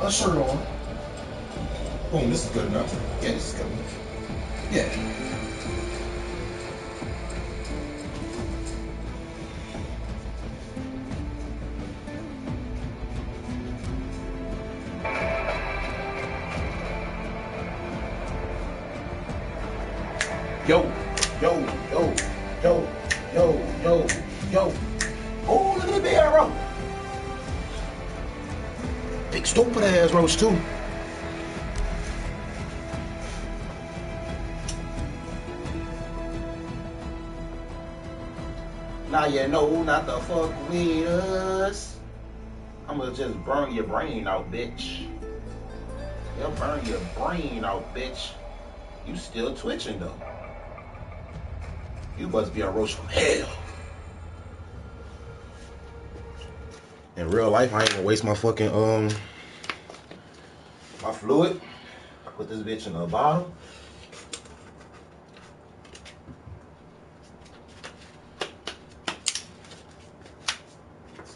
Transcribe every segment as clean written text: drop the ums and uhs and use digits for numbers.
a shirt on. Boom, this is good enough. Yeah, this is good enough. Yeah. Yo, yo, yo, yo, yo, yo, yo. Oh, look at the big arrow. Big stupid ass roast too. Now you know not to fuck with us. I'ma just burn your brain out, bitch. They'll burn your brain out, bitch. You still twitching though. You must be a roach from hell. In real life, I ain't gonna waste my fucking my fluid. I put this bitch in a bottle.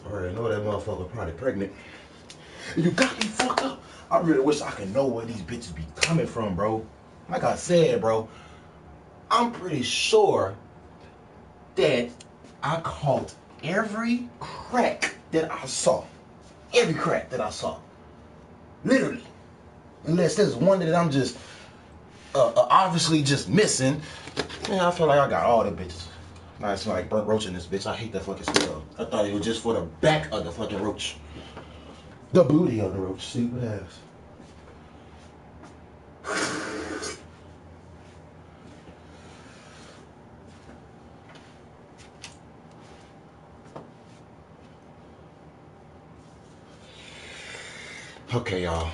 I already know that motherfucker probably pregnant. You got me fucked up. I really wish I could know where these bitches be coming from, bro. Like I said, bro, I'm pretty sure that I caught every crack that I saw. Every crack that I saw. Literally. Unless there's one that I'm just obviously just missing. Man, I feel like I got all the bitches. Now it's like burnt roach in this bitch. I hate that fucking smell. I thought it was just for the back of the fucking roach. The booty of the roach. Stupid ass. Okay, y'all.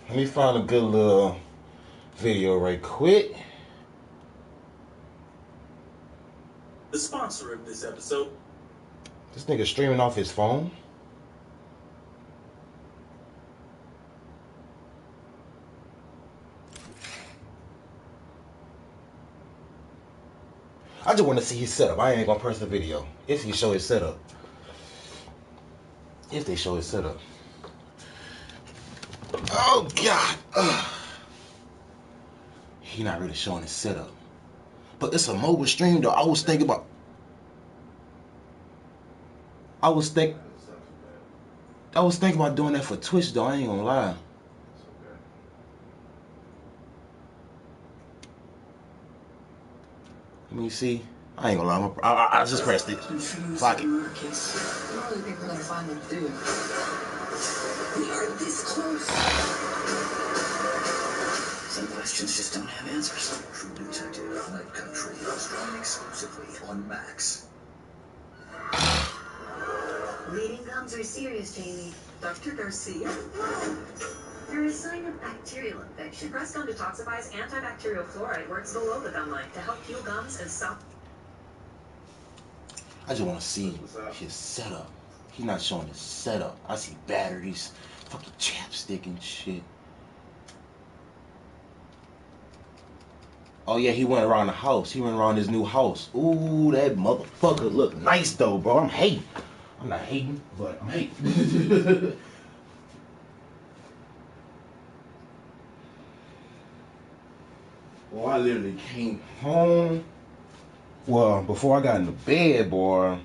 Let me find a good little video right quick. The sponsor of this episode. This nigga streaming off his phone. I just want to see his setup. I ain't gonna press the video. If he show his setup. If they show his setup. Oh God. He not really showing his setup. But it's a mobile stream though. I was thinking about doing that for Twitch though. I ain't gonna lie. Let me see. I ain't gonna lie. I just pressed it. Fuck it. We are this close. Some questions just don't have answers. True Detective, Night Country, streaming exclusively on Max. Bleeding gums are serious, Jamie. Dr. Garcia? They're a sign of bacterial infection. Press Gum Detoxifies antibacterial fluoride works below the gum line to help heal gums and stop. I just want to see his setup. He's not showing his setup. I see batteries, fucking chapstick and shit. Oh yeah, he went around the house. He went around his new house. Ooh, that motherfucker look nice though, bro. I'm hating. I'm not hating, but I'm hating. Boy, I literally came home. Well, before I got in the bed, boy.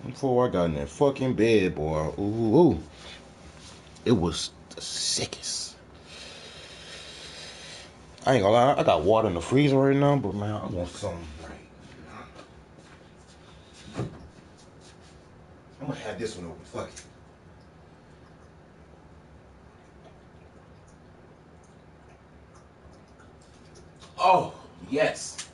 Before I got in that fucking bed, boy. Ooh. It was the sickest. I ain't gonna lie, I got water in the freezer right now, but man, I want some right now. I'm gonna have this one open. Fuck it. Oh, yes.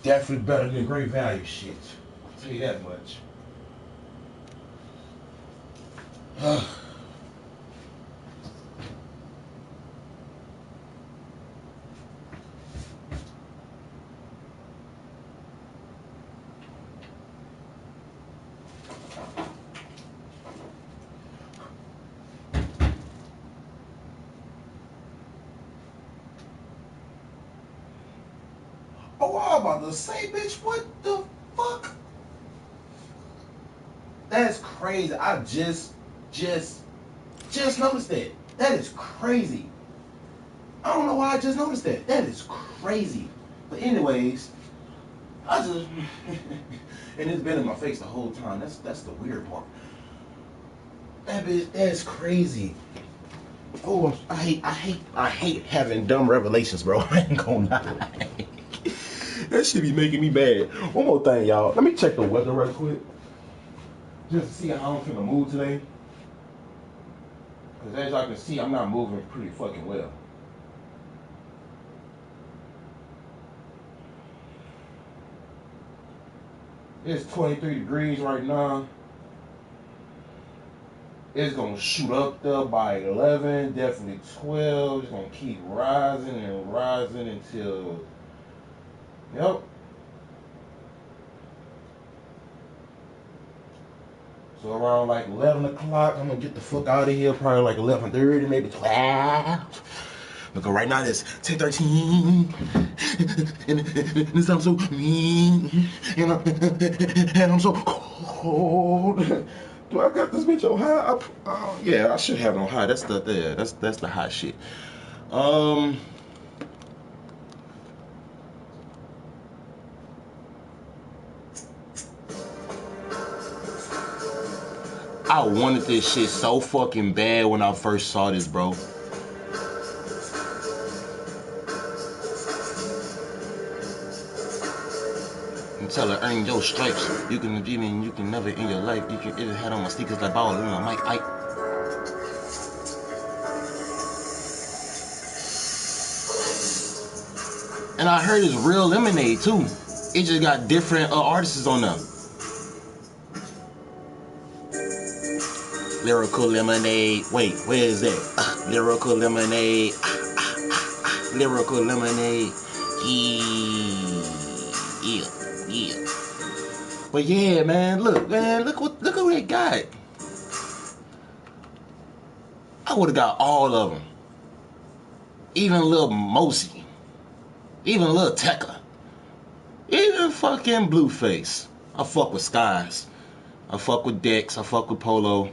Definitely better than Great Value shit. I'll tell you that much. Oh, I'm about to say, bitch, what the fuck? That's crazy. I just noticed that. That is crazy. I don't know why I just noticed that. That is crazy. But anyways, I just and it's been in my face the whole time. That's the weird part. That bitch, that's crazy. Oh, I hate having dumb revelations, bro. I ain't gonna lie. That shit be making me mad. One more thing, y'all. Let me check the weather right quick. Just to see how I'm finna move today. Because as y'all can see, I'm not moving pretty fucking well. It's 23 degrees right now. It's gonna shoot up there by 11, definitely 12. It's gonna keep rising and rising until, yep. So around like 11 o'clock, I'm gonna get the fuck out of here. Probably like 11:30, maybe 12. Because right now it's 10:13, and it sounds so mean, and I'm so cold. Do I got this bitch on high? Yeah, I should have it on high. That's the hot shit. I wanted this shit so fucking bad when I first saw this, bro. Until I earn your stripes, you can dream and you can never in your life. You can either head on my sneakers like ball and my mic. And I heard it's real lemonade too. It just got different artists on them. Lyrical lemonade. Wait, where is that? Lyrical lemonade. Lyrical lemonade. Yeah. But yeah, man, look what they got. I would have got all of them. Even Lil Mosey. Even Lil Tecca. Even fucking Blueface. I fuck with Skies. I fuck with Dex. I fuck with Polo.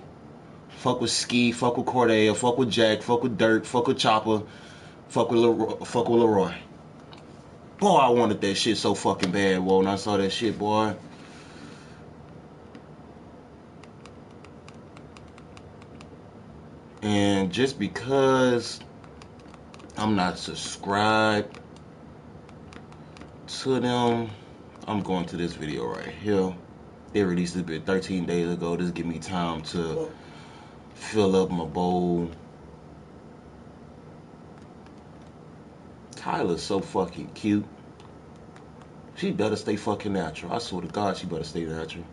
Fuck with Ski. Fuck with Corday. I fuck with Jack. Fuck with Dirk. Fuck with Chopper. Fuck with Leroy. Boy, I wanted that shit so fucking bad, whoa, when I saw that shit, boy. And just because I'm not subscribed to them, I'm going to this video right here. They released this bit 13 days ago. This give me time to fill up my bowl. Tyler's so fucking cute. She better stay fucking natural. I swear to God, she better stay natural.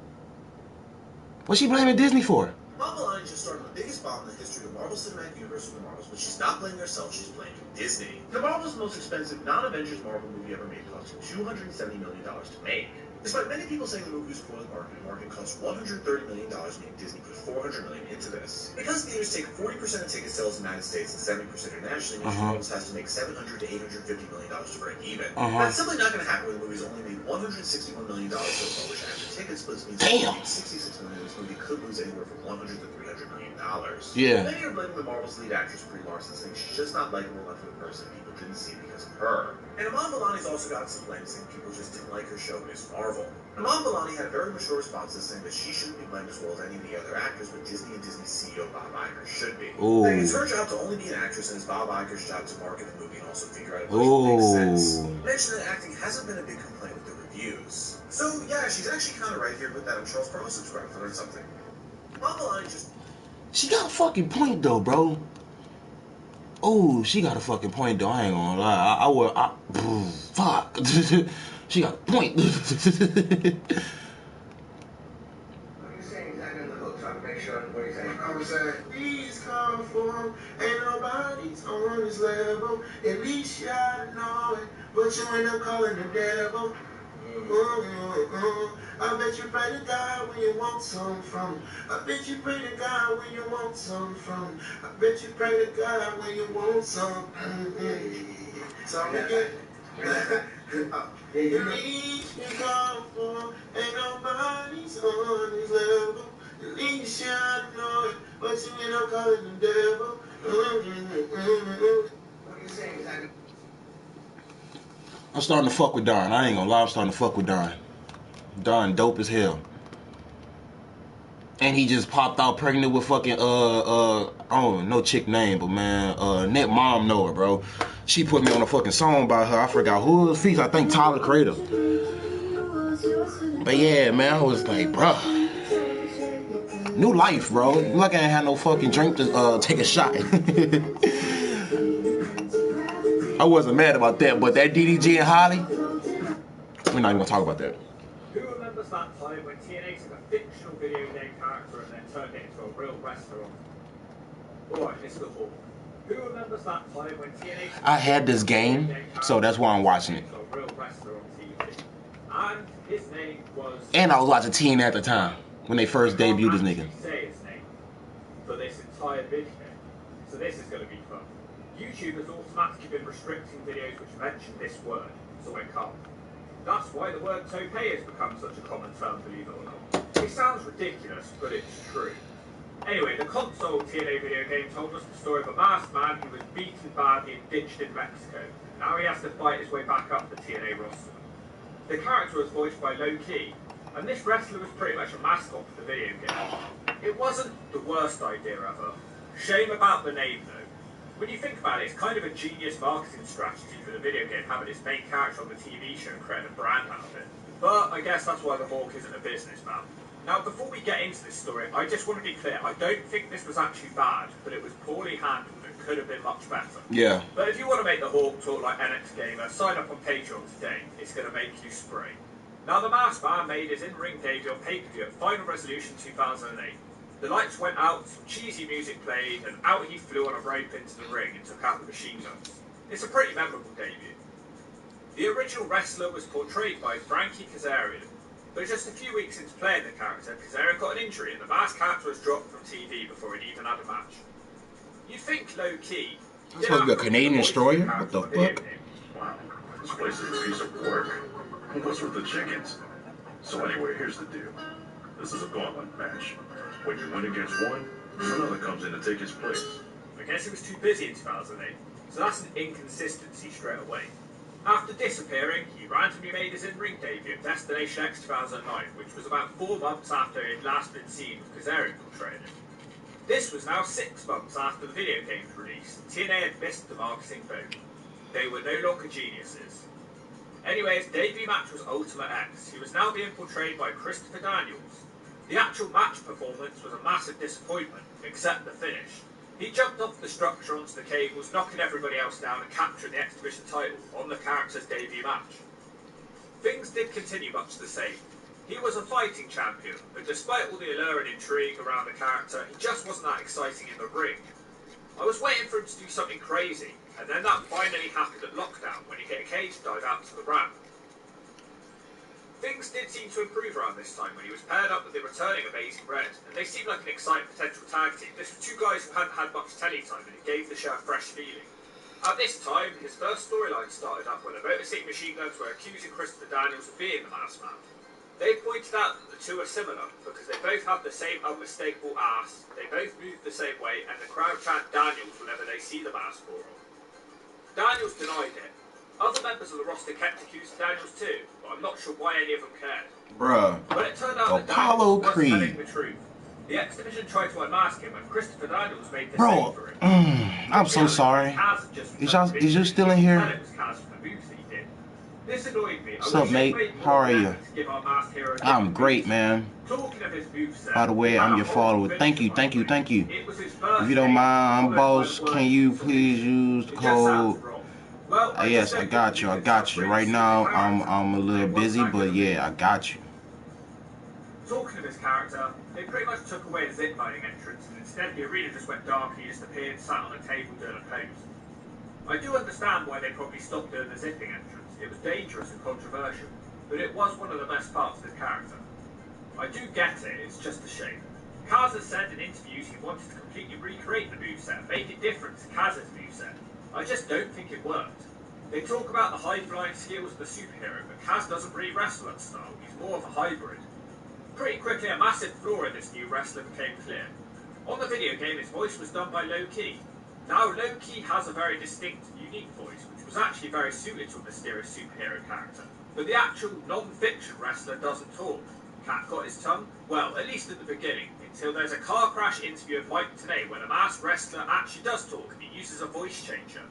What's she blaming Disney for? Baton just started the biggest bomb in the history of the Marvel Cinematic Universe with the Marvels, but she's not blaming herself, she's blaming Disney. The Marvel's most expensive non-Avengers Marvel movie ever made cost $270 million to make. Despite many people saying the movie was poorly marketed, the market cost $130 million, meaning Disney put $400 million into this. Because theaters take 40% of ticket sales in the United States and 70% internationally, which Marvels has to make $700 to $850 million to break even. That's simply not going to happen when the movie's only made $161 million so far, which after ticket splits means $66 million. This movie could lose anywhere from $100 to $300 million. Yeah. Many are blaming the Marvel's lead actress Brie Larson, saying she's just not likable enough of a person people didn't see because of her. And Iman Vellani's also got some blame, saying people just didn't like her show Miss Marvel. Iman Vellani had a very mature response to saying that she shouldn't be blamed as well as any of the other actors, but Disney and Disney's CEO Bob Iger should be. Like, it's her job to only be an actress, and it's Bob Iger's job to market the movie and also figure out a way that makes sense. Mention that acting hasn't been a big complaint with the reviews. So yeah, she's actually kind of right here with that. I'm Charles Pro subscribe to learn something. Iman Vellani just... She got a fucking point though, bro. Oh, she got a fucking point though. I ain't gonna lie. Fuck. She got a point. What are you saying exactly on the hook? Trying to make sure what you're saying. I was saying, please come for him. Ain't nobody's on this level. At least y'all know it. But you end up calling the devil. I bet you pray to God when you want some from him. I bet you pray to God when you want some from him. I bet you pray to God when you want some. So again. You reach me come for, ain't nobody's on his level. At least you know it, but you end up calling the devil. What you saying exactly? I'm starting to fuck with Don. I ain't gonna lie, I'm starting to fuck with Don. Don dope as hell. And he just popped out pregnant with fucking I don't know chick name, but man, Net mom know her, bro. She put me on a fucking song by her. I forgot who it was featured. I think Tyler Creator. But yeah, man, I was like, bro, new life, bro. Like I ain't had no fucking drink to take a shot. I wasn't mad about that, but that DDG and Holly, we're not even gonna talk about that. Who remembers that time when TNA took a fictional video game character and then turned it into a real wrestler? Alright, Mr. Hall. Who remembers that time when TNA took I had this game, so that's why I'm watching it. a real wrestler on TV? And his name was... And I was watching TNA at the time, when they first debuted this nigga. Say his name for this entire video. So this is going to be fun. YouTube has automatically been restricting videos which mention this word, so I can't. That's why the word tope has become such a common term, believe it or not. It sounds ridiculous, but it's true. Anyway, the console TNA video game told us the story of a masked man who was beaten badly and ditched in Mexico. Now he has to fight his way back up the TNA roster. The character was voiced by Low Key, and this wrestler was pretty much a mascot for the video game. It wasn't the worst idea ever. Shame about the name though. When you think about it, it's kind of a genius marketing strategy for the video game having its main character on the TV show and creating a brand out of it. But I guess that's why the Hawk isn't a businessman. Now, before we get into this story, I just want to be clear. I don't think this was actually bad, but it was poorly handled and could have been much better. Yeah. But if you want to make the Hawk talk like NX Gamer, sign up on Patreon today. It's going to make you spray. Now, the Masked Man made his in-ring debut on pay-per-view at Final Resolution 2008. The lights went out, some cheesy music played, and out he flew on a rope into the ring and took out the machine guns. It's a pretty memorable debut. The original wrestler was portrayed by Frankie Kazarian, but just a few weeks into playing the character, Kazarian got an injury and the masked character was dropped from TV before he'd even had a match. You'd think low key. That's supposed to be a Canadian destroyer? What the fuck? Wow, this place is a piece of work. What's with the chickens? So anyway, here's the deal. This is a gauntlet match. When you win against one, another comes in to take his place. I guess he was too busy in 2008, so that's an inconsistency straight away. After disappearing, he randomly made his in-ring debut at Destination X 2009, which was about 4 months after he had last been seen with Kazarian portraying him. This was now 6 months after the video game's release, and TNA had missed the marketing boat. They were no longer geniuses. Anyway, his debut match was Ultimate X. He was now being portrayed by Christopher Daniels. The actual match performance was a massive disappointment, except the finish. He jumped off the structure onto the cables, knocking everybody else down and capturing the X Division title on the character's debut match. Things did continue much the same. He was a fighting champion, but despite all the allure and intrigue around the character, he just wasn't that exciting in the ring. I was waiting for him to do something crazy, and then that finally happened at Lockdown when he hit a cage dive out to the ramp. Things did seem to improve around this time when he was paired up with the returning Amazing Red, and they seemed like an exciting potential tag team. This were 2 guys who hadn't had much telly time, and it gave the show a fresh feeling. At this time, his first storyline started up when the Motor City Machine Guns were accusing Christopher Daniels of being the Masked Man. They pointed out that the two are similar, because they both have the same unmistakable ass, they both move the same way, and the crowd chant Daniels whenever they see the mask for him. Daniels denied it. Other members of the roster kept accusing Daniels too, but I'm not sure why any of them cared. Bruh. But it turned out that Apollo Daniels was Creed. telling the truth. The X Division tried to unmask him, and Christopher Daniels made the same for him. I'm so sorry. Is you still in here? This annoyed me. What's up, mate? How are you? I'm great, man. By the way, I'm your follower. Thank you. If you don't mind, I'm boss. Can you please use the code? Yes, I got you. Right now, I'm a little busy, but yeah, I got you. Talking of his character, they pretty much took away the ziplining entrance, and instead the arena just went dark and he just appeared sat on a table doing a pose. I do understand why they probably stopped doing the zipping entrance. It was dangerous and controversial, but it was one of the best parts of his character. I do get it, it's just a shame. Kaz has said in interviews he wanted to completely recreate the moveset and make it different to Kaz's moveset. I just don't think it worked. They talk about the high-flying skills of the superhero, but Kaz doesn't really wrestle that style. He's more of a hybrid. pretty quickly a massive flaw in this new wrestler became clear. On the video game, his voice was done by Low-Key. Now, Low-Key has a very distinct and unique voice, which was actually very suited to a mysterious superhero character. But the actual non-fiction wrestler doesn't talk. Cat got his tongue? Well, at least at the beginning, until there's a car crash interview of Mike today when a masked wrestler actually does talk and he uses a voice changer.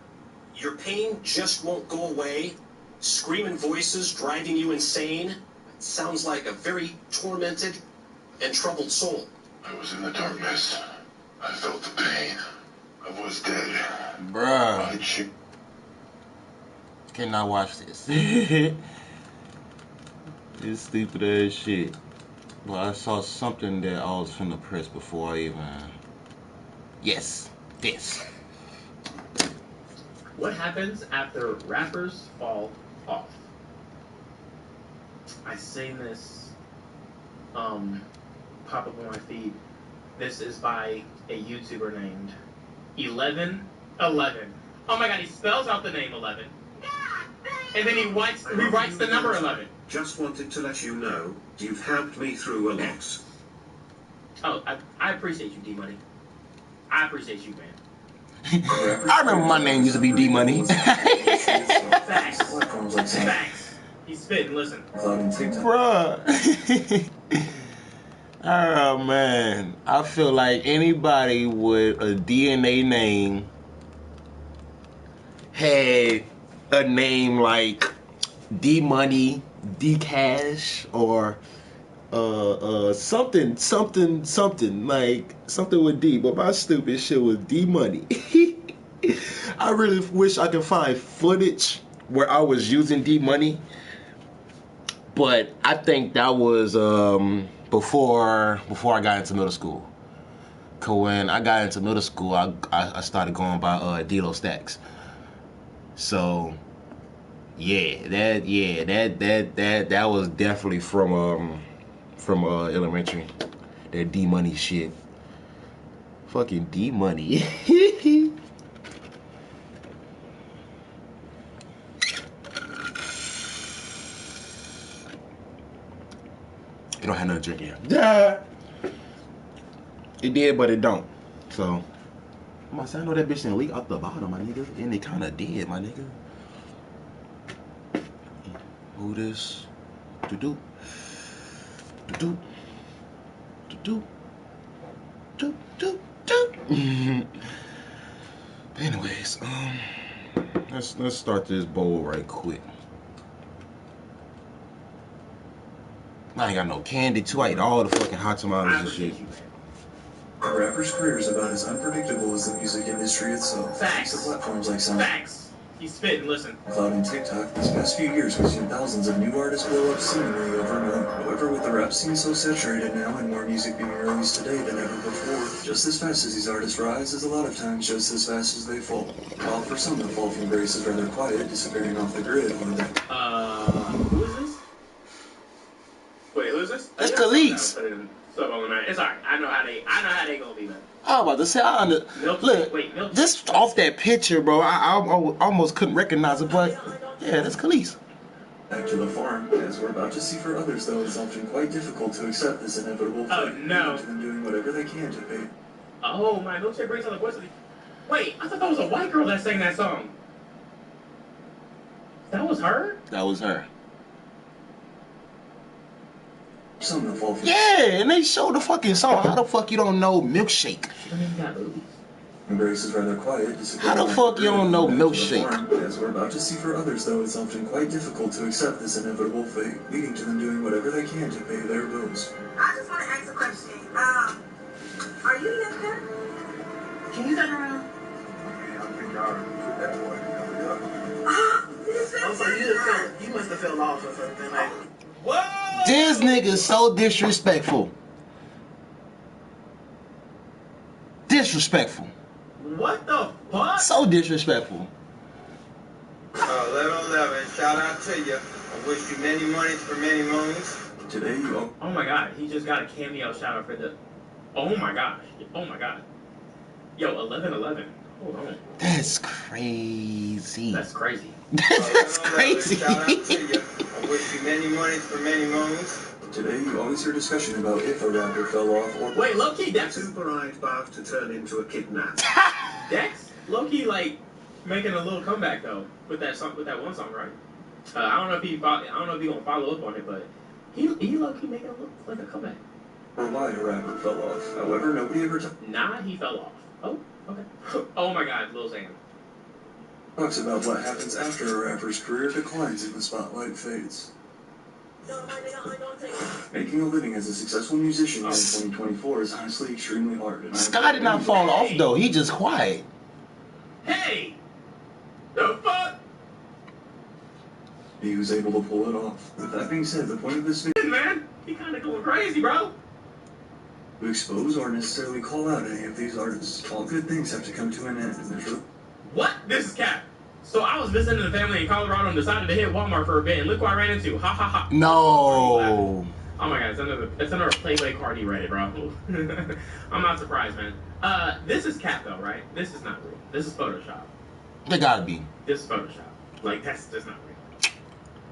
Your pain just won't go away. Screaming voices driving you insane. It sounds like a very tormented and troubled soul. I was in the darkness. I felt the pain. I was dead. Bruh. Cannot watch this. This stupid ass shit. But I saw something that I was finna press before I even... Yes, this. What happens after rappers fall off? I seen this pop up on my feed. This is by a YouTuber named 1111. Oh my god, he spells out the name 11. And then he writes the number 11. Just wanted to let you know, you've helped me through a lot. Oh, I appreciate you, D-Money. I appreciate you, man. I remember my name used to be D-Money. Facts. Facts. He's spitting, listen. Bruh. Oh, man. I feel like anybody with a DNA name had a name like D-Money, D-Cash, or something like something with D, but my stupid shit was D-Money. I really wish I could find footage where I was using D-Money, but I think that was before I got into middle school. Cause when I got into middle school, I started going by DiloStackx. So yeah, that was definitely from elementary. That D-Money shit. Fucking D-Money. You don't have no drink here. Yeah. It did, but it don't. So I'm gonna say I know that bitch didn't leak out the bottom, my nigga. And it kinda did, my nigga. Who this? Do. Anyways, let's start this bowl right quick. I ain't got no candy too. I ate all the fucking hot tamales and shit. A rapper's career is about as unpredictable as the music industry itself. Facts. So platforms like Facts. He's spitting, listen. Cloud and TikTok, these past few years we've seen thousands of new artists blow up seemingly overnight. However, with the rap scene so saturated now and more music being released today than ever before, just as fast as these artists rise is a lot of times just as fast as they fall. While for some the fall from grace is rather quiet, disappearing off the grid on the Who is this? Wait, who is this? That's Khalees. It's alright. I know how they gonna be, man. I was about to say, look, this off that picture, bro. I almost couldn't recognize it, but yeah, that's Khalees. Back to the farm, as we're about to see for others, though, it's often quite difficult to accept this inevitable fate. Oh no! Them doing whatever they can to pay. Oh my! Milkshake brings on the voice of the. Wait, I thought that was a white girl that sang that song. That was her. That was her. Some of the fall from Yeah, and they showed the fucking song. How the fuck you don't know Milkshake? Embrace is rather quiet. How the fuck you don't know Milkshake? As we're about to see for others, though, it's often quite difficult to accept this inevitable fate, leading to them doing whatever they can to pay their bills. I just want to ask a question. Are you Young? Can you turn around? You must have fell off or something. Like, Whoa! This nigga's so disrespectful. Disrespectful. What the fuck? So disrespectful. 1111, shout out to you. I wish you many monies for many moons. Today, you Oh my god, he just got a cameo shout out for the. Oh my gosh. Oh my god. Yo, 1111. Hold on. That's crazy. That's crazy. That's crazy. Shout out to you. I wish you many monies for many moons. Today, you always hear discussion about if a rapper fell off or... Wait, low-key, Dex? Super-eyed about to turn into a kidnap. Dex? Low-key, like, making a little comeback, though, with that song, with that one song, right? I don't know if he gonna follow up on it, but he low-key making a look like a comeback. Or why a rapper fell off. However, nobody ever Nah, he fell off. Oh, okay. Oh my God, Lil Xan. talks about what happens after a rapper's career declines and the spotlight fades. Making a living as a successful musician in 2024 is honestly extremely hard. And Sky did not fall off though. He just quiet. Hey! The fuck? He was able to pull it off. With that being said, the point of this video, Man, he kind of going crazy, bro. to expose or necessarily call out any of these artists. All good things have to come to an end, and there's really... What? This is cap. So I was visiting a family in Colorado and decided to hit Walmart for a bit, and look who I ran into. Ha ha ha. No. Oh my God, it's another Playboy card he read it, bro. I'm not surprised, man. This is cap though, right? This is not real. This is Photoshop. They gotta be. This is Photoshop. Like, that's just not real.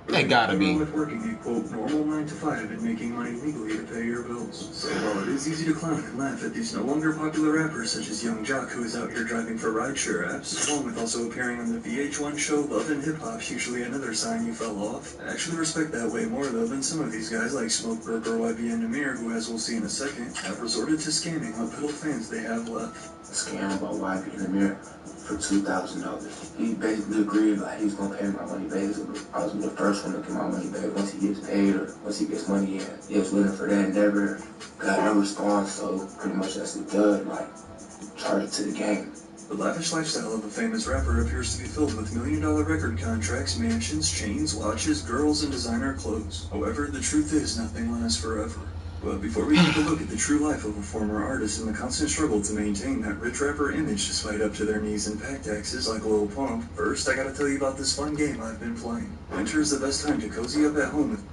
They gotta be. With working a quote normal 9 to 5 and making money legally to pay your bills. So while it is easy to clown and laugh at these no longer popular rappers such as Young Jock, who is out here driving for rideshare apps, along with also appearing on the VH1 show Love and Hip Hop, usually another sign you fell off. I actually respect that way more though than some of these guys like Smokeberg or YBN Amir, who, as we'll see in a second, have resorted to scamming what little fans they have left. Scam about YBN Amir for $2,000. He basically agreed like he was gonna pay my money basically. I was the first one to get my money back once he gets paid or once he gets money in. He was looking for that and never got no response, so pretty much that's the dud, like charge it to the game. The lavish lifestyle of a famous rapper appears to be filled with million-dollar record contracts, mansions, chains, watches, girls, and designer clothes. However, the truth is nothing lasts forever. But before we take a look at the true life of a former artist and the constant struggle to maintain that rich rapper image despite up to their knees in pack taxes like Lil Pump, first I gotta tell you about this fun game I've been playing. Winter is the best time to cozy up at home with...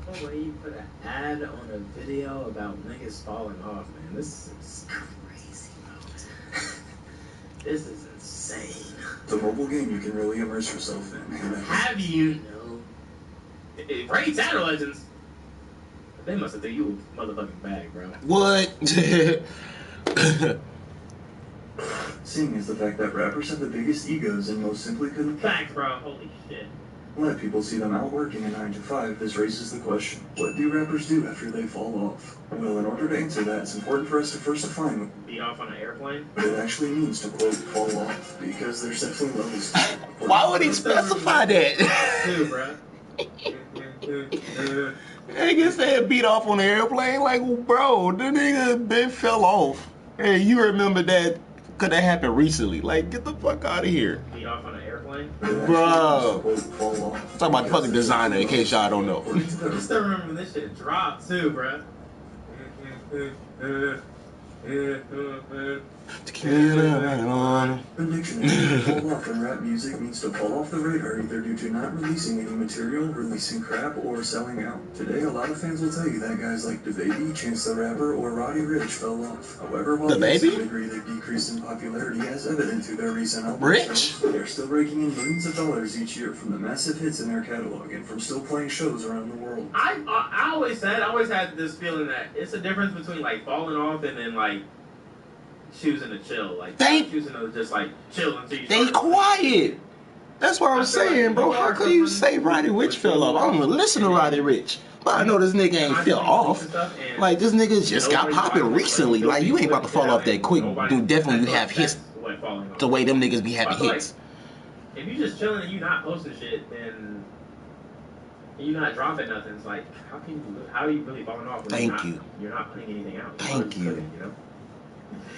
The way you put an ad on a video about niggas falling off, man, this is crazy, bro. This is insane. It's a mobile game you can really immerse yourself in. Have you know? Raid Shadow Legends. They must have threw you a motherfucking bag, bro. What? Seeing as the fact that rappers have the biggest egos and most simply couldn't... Facts, bro. Holy shit. Let people see them out working a 9 to 5, this raises the question, what do rappers do after they fall off? Well, in order to answer that, it's important for us to first define what beat off on an airplane? What it actually means to, quote, fall off, because there's definitely levels to it. Why would he specify that? Too, bro. Nigga said beat off on the airplane, like, bro, the nigga been fell off. Hey, you remember that could have happened recently. Like, get the fuck out of here. Beat off on an airplane? Bro. Talk about the fucking designer in case y'all don't know. I still remember when this shit dropped too, bro. Prediction is to fall off in rap music means to fall off the radar either due to not releasing any material, releasing crap, or selling out. Today, a lot of fans will tell you that guys like DaBaby, Chance the Rapper, or Roddy Ricch fell off. However, while these degree they've decreased in popularity as evident through their recent album sales, they're still raking in millions of dollars each year from the massive hits in their catalog and from still playing shows around the world. I always had this feeling that it's a difference between like falling off and then like choosing to chill, like choosing to just like chill until you They quiet. That's what I'm saying, bro. How could you say Roddy Ricch fell off? I don't even listen to Roddy Ricch, but I know this nigga ain't fell off. Like, this nigga just got popping recently. Like, you ain't about to fall off that quick. Dude, definitely you have hits the way them niggas be having hits. If you just chilling and you not posting shit, then you're not dropping nothing. It's like, how are you really falling off? Thank you. You're not putting anything out. Thank you. You know?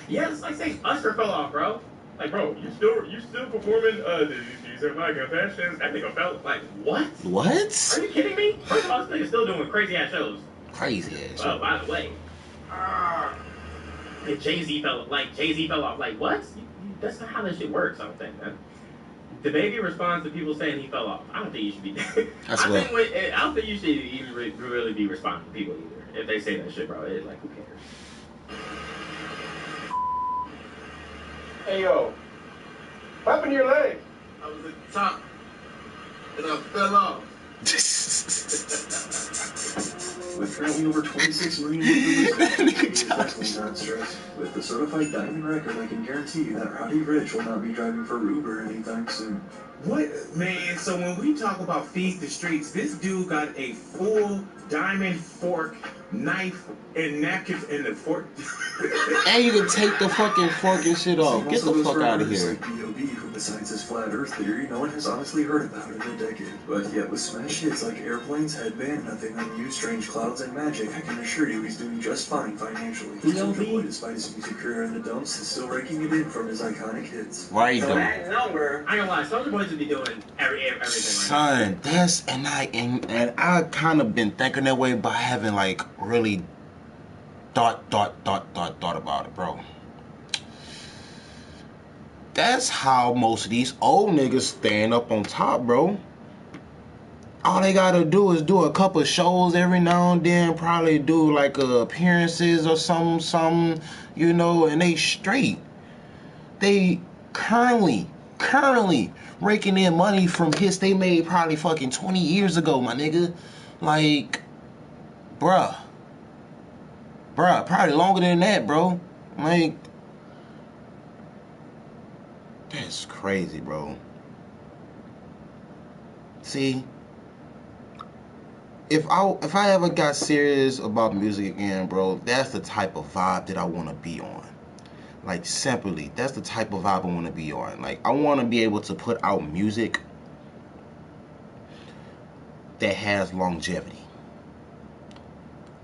Yeah, it's like saying Usher fell off, bro. Like, bro, you still performing these are my confessions. That nigga felt like, what? What? Are you kidding me? First of all, this nigga's still doing crazy ass shows. Crazy ass. Oh, by the way, Jay-Z fell off. Like, what? That's not how this shit works, I don't think, man. DaBaby responds to people saying he fell off. I don't think you should be. I don't think you should even really be responding to people either. If they say that shit, bro, it's like, who cares? Hey yo, what happened to your leg? I was at the top. and I fell off. With currently over 26 million listeners, definitely not stressed. With the certified diamond record, I can guarantee you that Roddy Ricch will not be driving for Uber anytime soon. What? Man, so when we talk about feed the streets, this dude got a full diamond fork, knife, and napkins in the fork. And you can take the fucking fork and shit off. Get the fuck out of here. Like B.O.B., who besides his flat earth theory, no one has honestly heard about in a decade. But yet with smash hits like Airplanes, Headband, Nothing on You, Strange Clouds, and Magic, I can assure you he's doing just fine financially. B.O.B., despite his music career in the dumps, is still raking it in from his iconic hits. Right, so though. that number, I ain't gonna lie, Soulja Boy would be doing everything right Son, now. that's, and I kind of been thinking that way, but I haven't, like, really thought about it, bro. That's how most of these old niggas stand up on top, bro. All they gotta do is do a couple shows every now and then, probably do like appearances or something, you know, and they straight. They currently raking in money from hits they made probably fucking 20 years ago, my nigga. Like, bruh, probably longer than that, bro. Like, that's crazy, bro. See, if I ever got serious about music again, bro, that's the type of vibe that I want to be on. Like, simply, that's the type of vibe I want to be on. Like, I want to be able to put out music that has longevity.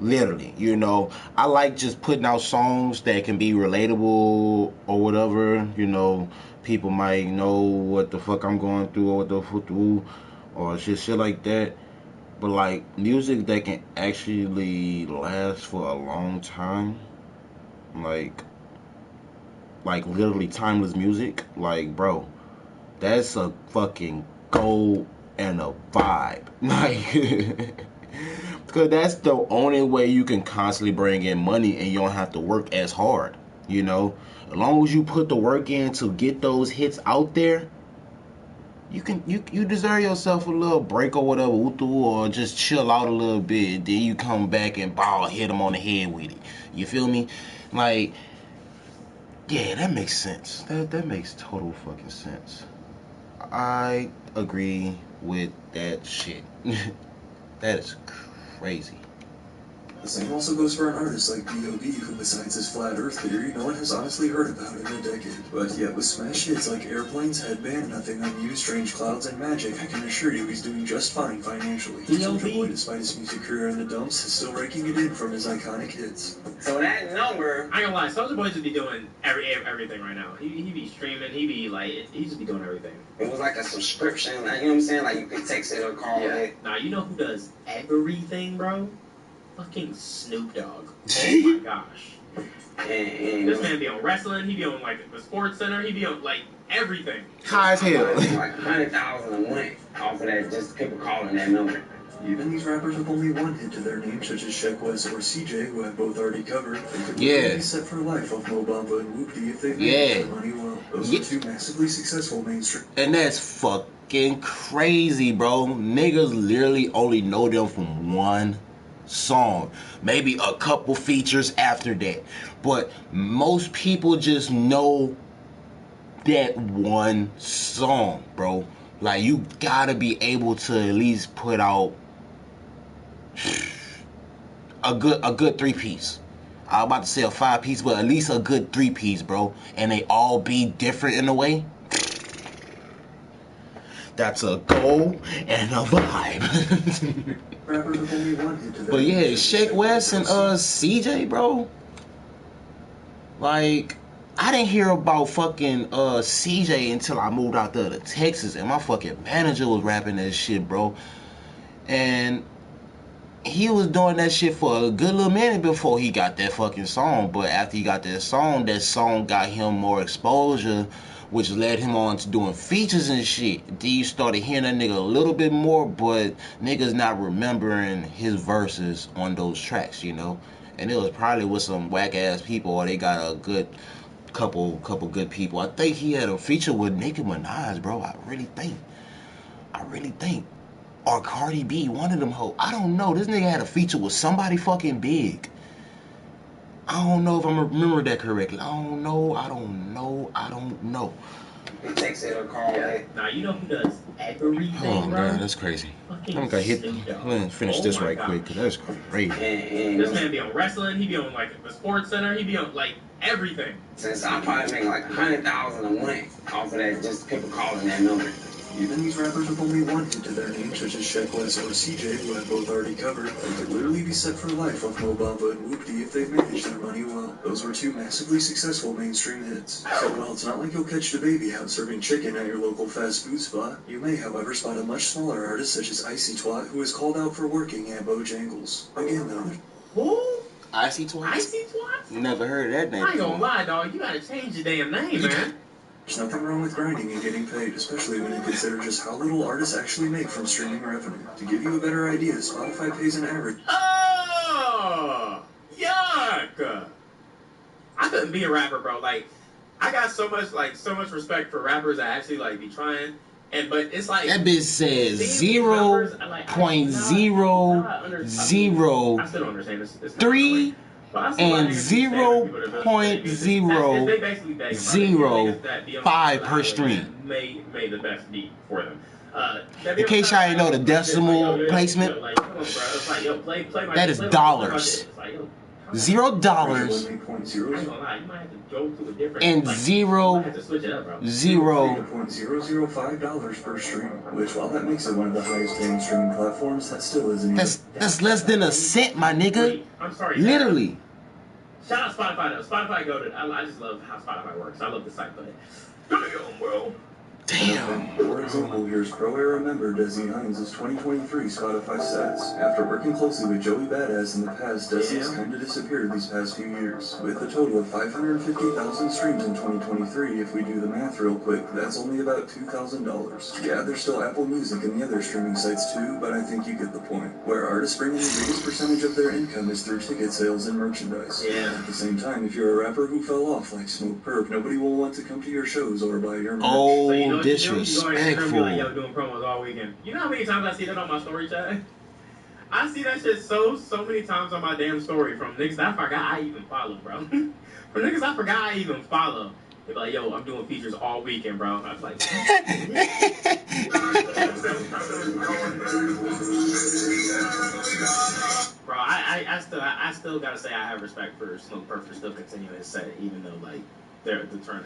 Literally, you know, I like just putting out songs that can be relatable or whatever, you know. People might know what the fuck I'm going through or what the fuck do or shit like that. But like music that can actually last for a long time, like literally timeless music, like, bro, that's a fucking goal and a vibe. Like, because that's the only way you can constantly bring in money and you don't have to work as hard, you know. As long as you put the work in to get those hits out there, you deserve yourself a little break or whatever, or just chill out a little bit. Then you come back and hit them on the head with it. You feel me? Like, yeah, that makes sense. That makes total fucking sense. I agree with that shit. That is crazy. The same also goes for an artist like B.O.B., who besides his flat earth theory, no one has honestly heard about in a decade. But yet with smash hits like Airplanes, Headband, Nothing on You, Strange Clouds, and Magic, I can assure you he's doing just fine financially. Soulja Boy, despite his music career in the dumps, is still raking it in from his iconic hits. So that number, I ain't gonna lie, Soulja Boy would be doing everything right now. He be streaming, he just be doing everything. It was like a subscription, like, you know what I'm saying? Like, you could text it or call it. Nah, you know who does everything, bro? Fucking Snoop Dogg. Oh my gosh. This man be on wrestling, he be on like the Sports Center, he be on like everything. High as hell. Like 100,000 a month off of that, just people calling that number. Even these rappers with only one hit to their name, such as Sheck Wes or CJ, who I've both already covered, they could be set for life off Mo Bamba and Whoopty if they made their money well. Those are two massively successful mainstream. And that's fucking crazy, bro. Niggas literally only know them from one song, maybe a couple features after that, but most people just know that one song, bro. Like, you gotta be able to at least put out a good 3-piece. I was about to say a 5-piece, but at least a good 3-piece, bro, and they all be different in a way. That's a goal and a vibe. But yeah, Sheck Wes and CJ, bro. Like, I didn't hear about fucking CJ until I moved out there to Texas, and my fucking manager was rapping that shit, bro. And he was doing that shit for a good little minute before he got that fucking song. But after he got that song got him more exposure, which led him on to doing features and shit. Then you started hearing that nigga a little bit more, but niggas not remembering his verses on those tracks, you know? And it was probably with some whack-ass people, or they got a good couple good people. I think he had a feature with Nicki Minaj, bro. I really think, or Cardi B, one of them hoes. I don't know. This nigga had a feature with somebody fucking big. I don't know if I'm remembering that correctly. I don't know. Text it or call it. Now you know who does everything, Oh bro? god, that's crazy. I'm gonna finish this right quick, cause that's crazy. This man be on wrestling, he be on like the sports center, he be on like everything. Since I probably make like 100,000 a month off of that, just people calling that number. Even these rappers with only one hit to their name, such as Sheck West or CJ, who have both already covered, they could literally be set for life off Mo Bamba and Whoopty if they've managed their money well. Those were two massively successful mainstream hits. So while it's not like you'll catch the baby out serving chicken at your local fast food spot, you may, however, spot a much smaller artist such as Icy Twat, who is called out for working at Bojangles. Again, though. Who? Icy Twat? Icy Twat? Never heard of that name. I ain't gonna lie, dog. You gotta change your damn name, man. There's nothing wrong with grinding and getting paid, especially when you consider just how little artists actually make from streaming revenue. To give you a better idea, Spotify pays an average. Oh, yuck! I couldn't be a rapper, bro. Like, I got so much respect for rappers that actually like be trying, but it's like that bitch says 0.003 and 0.005 per stream. Made the best beat for them. In case y'all didn't know the decimal placement, that is dollars. $0 and $0.005 per stream. Which, while that makes it one of the highest paying streaming platforms, that still isn't. That's less than a cent, my nigga. I'm sorry. Literally. Shout out Spotify though. Spotify goated. I just love how Spotify works. I love the site, but damn, bro. Damn. For example, here's Pro Era member Desi Hines' 2023 Spotify stats. After working closely with Joey Badass in the past, Desi has kind of disappeared these past few years. With a total of 550,000 streams in 2023, if we do the math real quick, that's only about $2,000. Yeah, there's still Apple Music and the other streaming sites too, but I think you get the point. Where artists bring in the biggest percentage of their income is through ticket sales and merchandise. Yeah. At the same time, if you're a rapper who fell off like Smoke Perp, nobody will want to come to your shows or buy your merch. Oh, so you know disrespectful. like, yo, doing promos all weekend. You know how many times I see that on my story chat? I see that shit so many times on my damn story from niggas that I forgot I even follow, bro. From niggas I forgot I even follow. They be like, yo, I'm doing features all weekend, bro. I was like, bro, I still gotta say I have respect for Smoke Perp for still continuing to set it, even though like the turnout.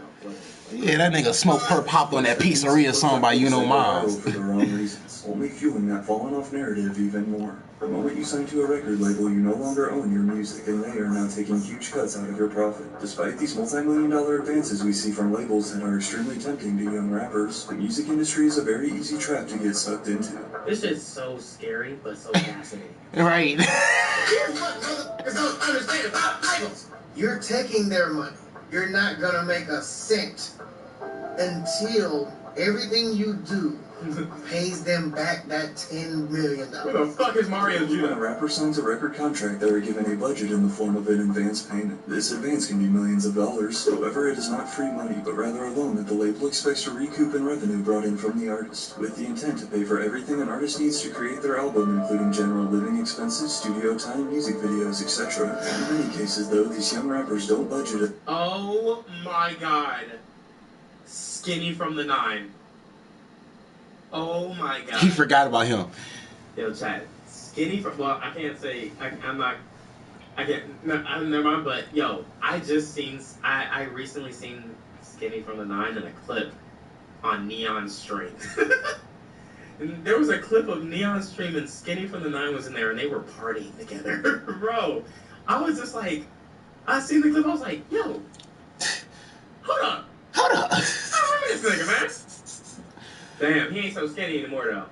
Yeah, that nigga Smoke Perp hopped on that Pizzeria song by You Know Miles. For the wrong reasons, only fueling that falling off narrative even more. The moment you sign to a record label, you no longer own your music, and they are now taking huge cuts out of your profit. Despite these multi-million-dollar advances we see from labels that are extremely tempting to young rappers, the music industry is a very easy trap to get sucked into. This is so scary, but so fascinating. Right. Here's what motherfuckers don't understand about labels. You're taking their money. You're not gonna make a cent until everything you do pays them back that $10 million. Who the fuck is Mario Judah? When a rapper signs a record contract, they are given a budget in the form of an advance payment. This advance can be millions of dollars. However, it is not free money, but rather a loan that the label expects to recoup in revenue brought in from the artist, with the intent to pay for everything an artist needs to create their album, including general living expenses, studio time, music videos, etc. In many cases, though, these young rappers don't budget it. Oh my god. Skinny from the 9. Oh my god. He forgot about him. Yo, chat. Skinny from, well, I can't say, never mind, but yo, I recently seen Skinny from the 9 in a clip on Neon Stream. And there was a clip of Neon Stream and Skinny from the 9 was in there and they were partying together. Bro, I was just like, I seen the clip, I was like, yo, hold up. I remember this nigga, man. Damn, he ain't so skinny anymore, though.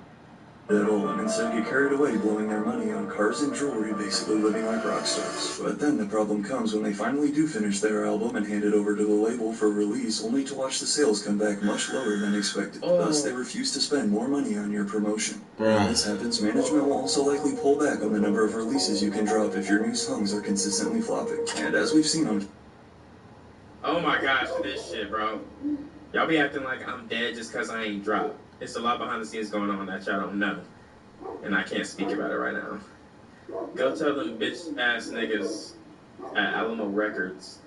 At all, and instead get carried away blowing their money on cars and jewelry, basically living like rock stars. But then the problem comes when they finally do finish their album and hand it over to the label for release, only to watch the sales come back much lower than expected. Thus, they refuse to spend more money on your promotion. When this happens, management will also likely pull back on the number of releases you can drop if your new songs are consistently flopping. And as we've seen on... Oh my gosh, this shit, bro. Y'all be acting like I'm dead just because I ain't dropped. It's a lot behind the scenes going on that y'all don't know. And I can't speak about it right now. Go tell them bitch ass niggas at Alamo Records,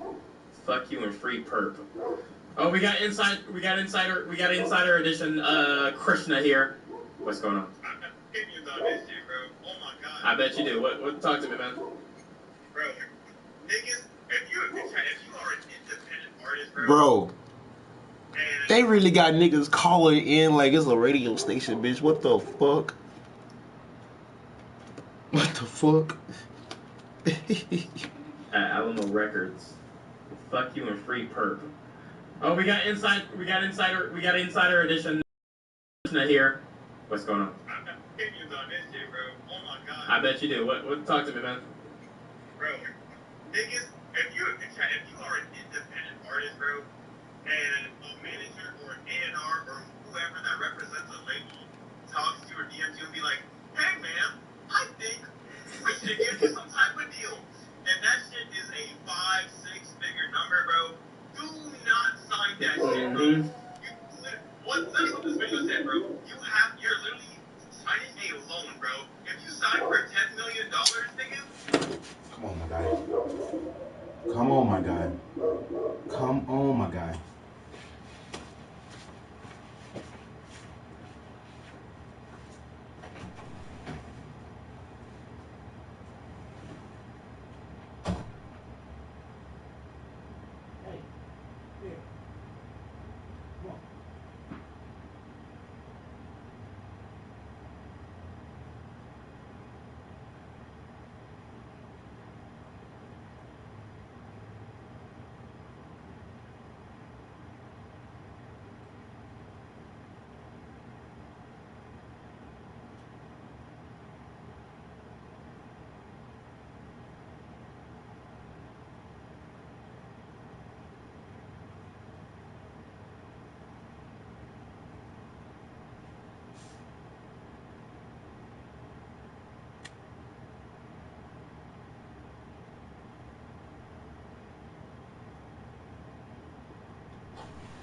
fuck you and free perp. Oh, we got insider edition, Krishna here. What's going on? I got opinions on this shit, bro. Oh my god. I bet you do. What talk to me, man? Bro, niggas, if you are an independent artist, bro, they really got niggas calling in like it's a radio station, bitch. What the fuck? What the fuck? At Alamo Records, fuck you and free perp. Oh, we got insider edition here. What's going on? I got opinions on this shit, bro. Oh my god. I bet you do. What talk to me, man? Bro, niggas, if you are an independent artist, bro, and a manager or an A&R or whoever that represents a label talks to you or DMs you and be like, hey man, I think we should give you some type of deal. And that shit is a 5-6 figure number, bro. Do not sign that shit, bro. That's what this video said, bro. You're literally signing a loan, bro. If you sign for $10 million, nigga. Come on, my guy. Come on, my guy. Come on, my guy.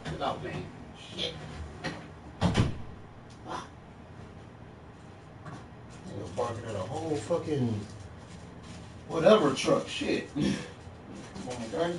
Get out, man. Shit. Niggas barking at a whole fucking whatever truck. Shit. Come on, guy.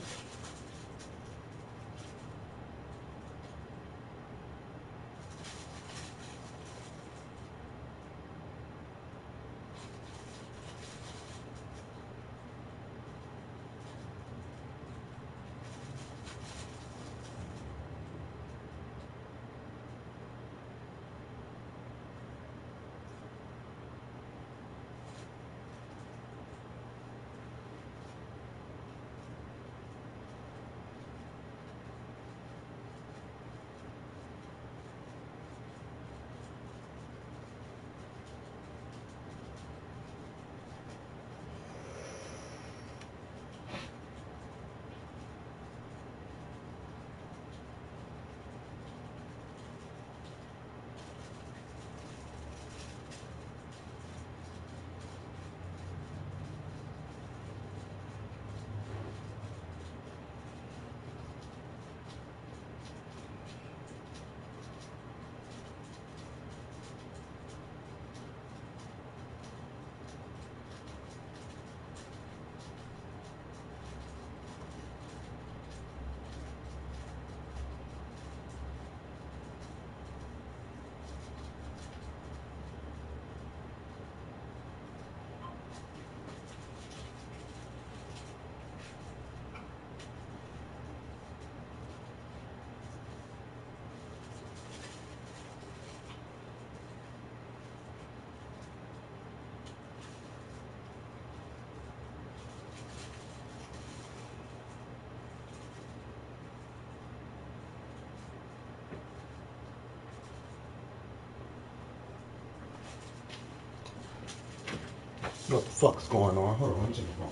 What the fuck's going on? Hold on, let me check the phone.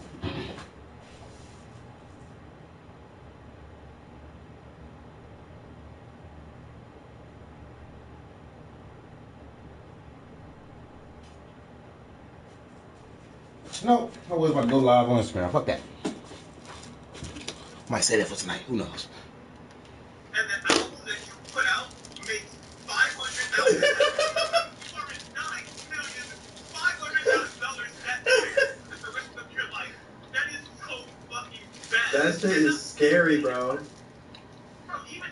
No, I was about to go live on Instagram. Fuck that. Might say that for tonight. Who knows? And the album that you put out makes $500,000 That shit is scary, bro. Even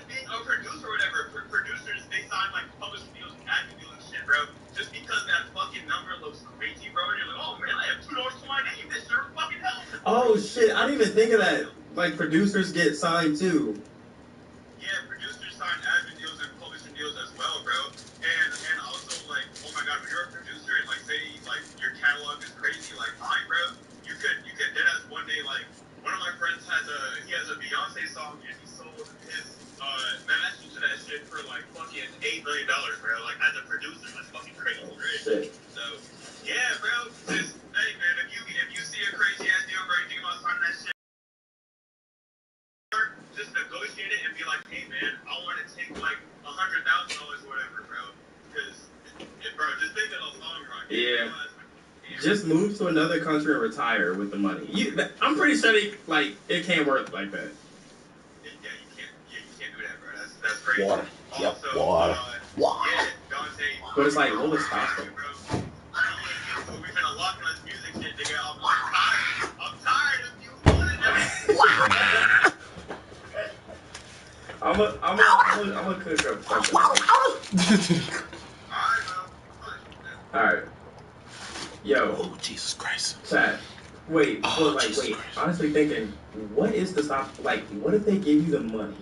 being a producer or whatever, producers, they sign like publishing deals and acting deals and shit, bro. Just because that fucking number looks crazy, bro, and you're like, oh man, I have $2 to my name. This sure fucking helps. Oh shit, I didn't even think of that. Like producers get signed too. Yeah, producers sign admin deals and publishing deals as well, bro. And also like, oh my god, when you're a producer and like say like your catalog is crazy, like mine, bro, you could dead ass one day like one of my friends has a Beyonce song and he sold his masters to that shit for like fucking $8 million, bro. Like as a producer, that's fucking crazy, right? So yeah, bro. Just hey man, if you see a crazy ass deal, bro, you think about signing that shit. Just negotiate it and be like, hey man, I want to take like $100,000 or whatever, bro. Because, bro, just think of the long run. Yeah. Just move to another country and retire with the money. I'm pretty sure it can't work like that. Yeah, you can't do that, bro. That's crazy. Water. Yep, Also, water. Yeah, Dante. But it's like, what was stopping? We've been unlocking this music shit, nigga. I'm tired of you pulling everything. I'm a cook up something. Alright. Yo. Oh, Jesus Christ. Chat. Wait, honestly thinking, what is the stop? Like, what if they give you the money,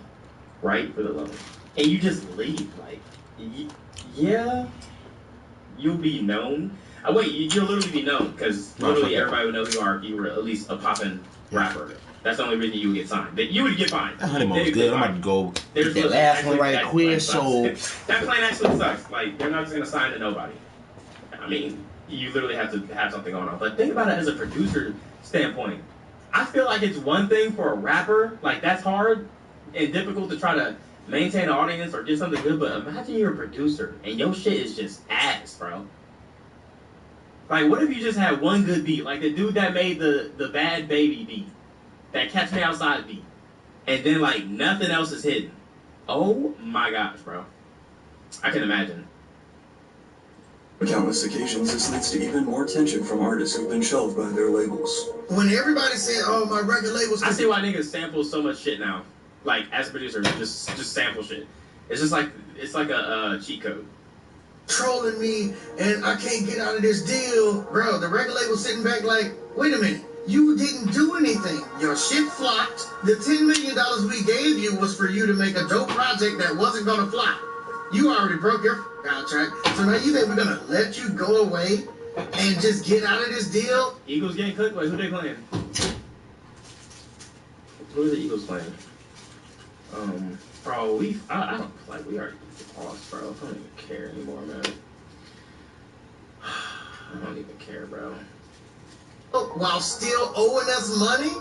right, for the loan, and you just leave? Like, yeah, you'll be known. You'll literally be known, because literally everybody would know who you are if you were at least a poppin' rapper. That's the only reason you would get signed. You would get fined. That honeymoon was good. I'm about to go get that last one right quick. So that plan actually sucks. Like, they're not just gonna sign to nobody. I mean, you literally have to have something going on. But think about it as a producer standpoint. I feel like it's one thing for a rapper, like that's hard and difficult to try to maintain an audience or get something good. But imagine you're a producer and your shit is just ass, bro. Like, what if you just had one good beat, like the dude that made the Bad Baby beat, that Catch Me Outside beat, and then like nothing else is hidden. Oh my gosh, bro. I can imagine. On countless occasions, this leads to even more tension from artists who've been shelved by their labels. When everybody said, "Oh, my record label's," I see why niggas sample so much shit now. Like as a producer, just sample shit. It's just like a cheat code. Trolling me, and I can't get out of this deal, bro. The record label's sitting back like, wait a minute. You didn't do anything. Your shit flopped. The $10 million we gave you was for you to make a dope project that wasn't gonna flop. You already broke your contract, so now you think we're gonna let you go away and just get out of this deal? Eagles getting cooked? Wait, who they playing? Who are the Eagles playing? Bro, I don't like we already lost, bro. I don't even care anymore, man. I don't even care, bro. While still owing us money?